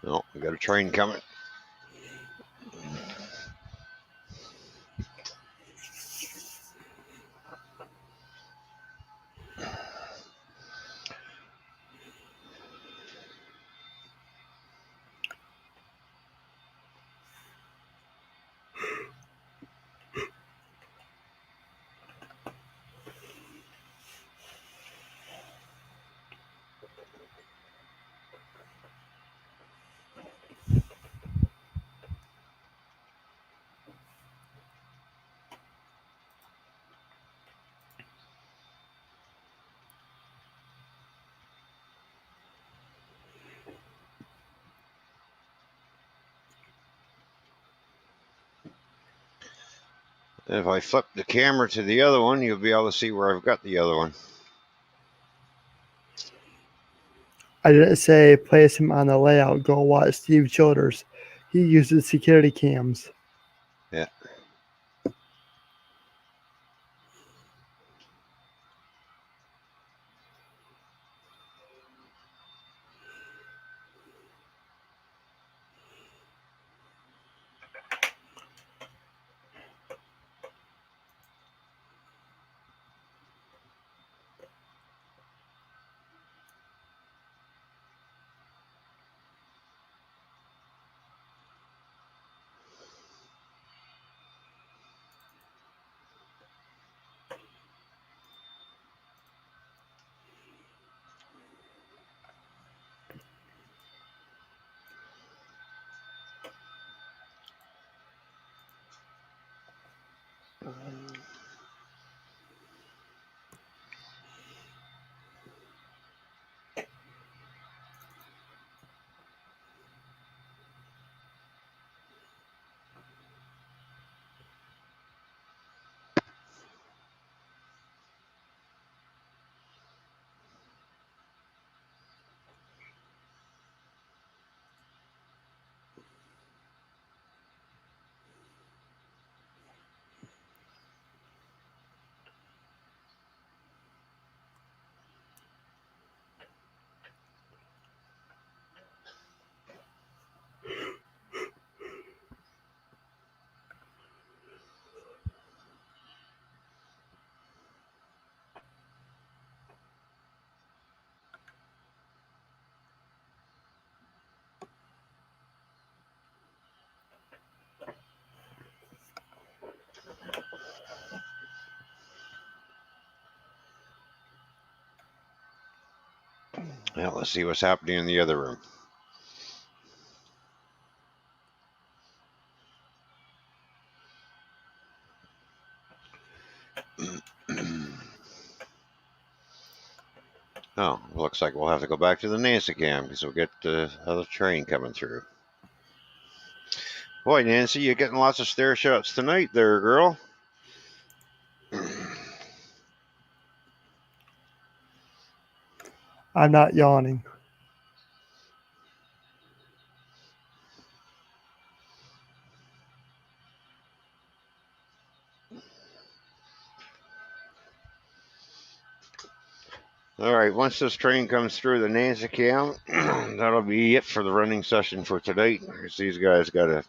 Oh, we got a train coming. If I flip the camera to the other one, you'll be able to see where I've got the other one. I didn't say place him on the layout. Go watch Steve Childers. He uses security cams. Yeah. Well, let's see what's happening in the other room. Oh, looks like we'll have to go back to the Nancy cam because we'll get the other train coming through. Boy, Nancy, you're getting lots of stare shots tonight there, girl. I'm not yawning. All right, once this train comes through the Nancy cam, that'll be it for the running session for tonight. Because these guys got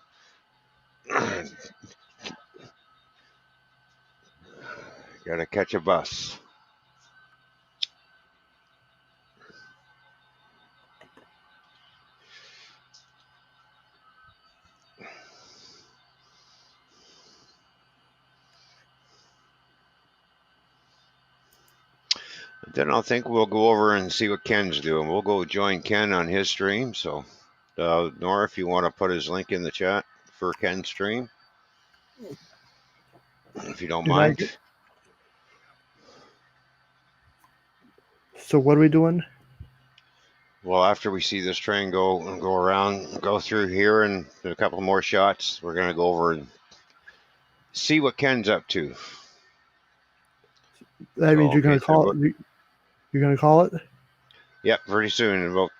to catch a bus. Then I think we'll go over and see what Ken's doing. We'll go join Ken on his stream. So, Nora, if you want to put his link in the chat for Ken's stream, if you don't Did I mind. get- So what are we doing? Well, after we see this train go around, go through here, and a couple more shots, we're gonna go over and see what Ken's up to. That means you're Okay, gonna call it. You're gonna call it. Yep, pretty soon, in about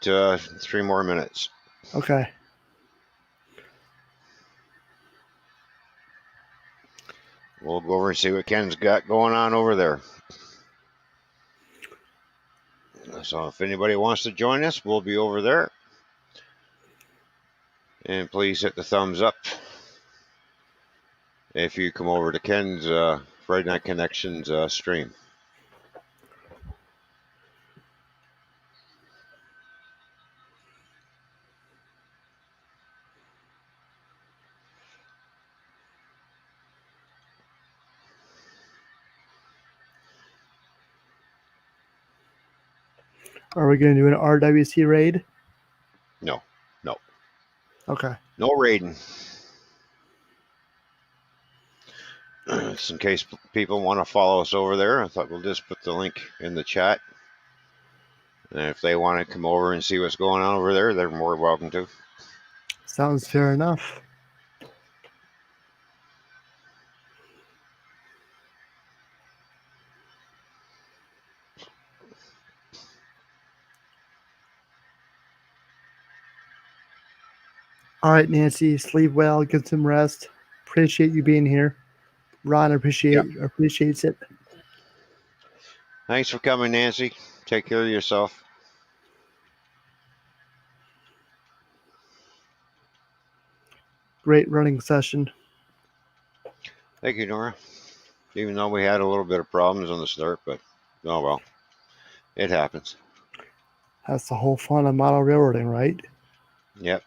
3 more minutes. Okay. We'll go over and see what Ken's got going on over there. So if anybody wants to join us, we'll be over there. And please hit the thumbs up if you come over to Ken's Friday Night Connections stream. Are we gonna do an RWC raid? No. Okay. No raiding. Just in case people want to follow us over there, I thought we'll just put the link in the chat. And if they want to come over and see what's going on over there, they're more welcome to. Sounds fair enough. All right, Nancy, sleep well, get some rest. Appreciate you being here. Ron appreciates it. Thanks for coming, Nancy. Take care of yourself. Great running session. Thank you, Nora. Even though we had a little bit of problems on the start, but oh well, it happens. That's the whole fun of model railroading, right? Yep.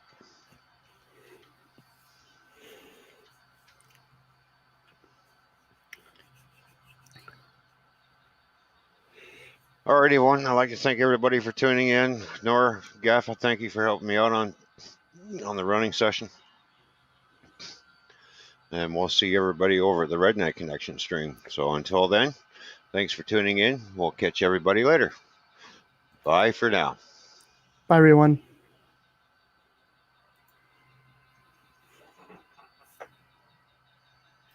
Alrighty, everyone. I'd like to thank everybody for tuning in. Nora, Gaff, I thank you for helping me out on the running session. And we'll see everybody over at the Redneck Connection stream. So until then, thanks for tuning in. We'll catch everybody later. Bye for now. Bye, everyone.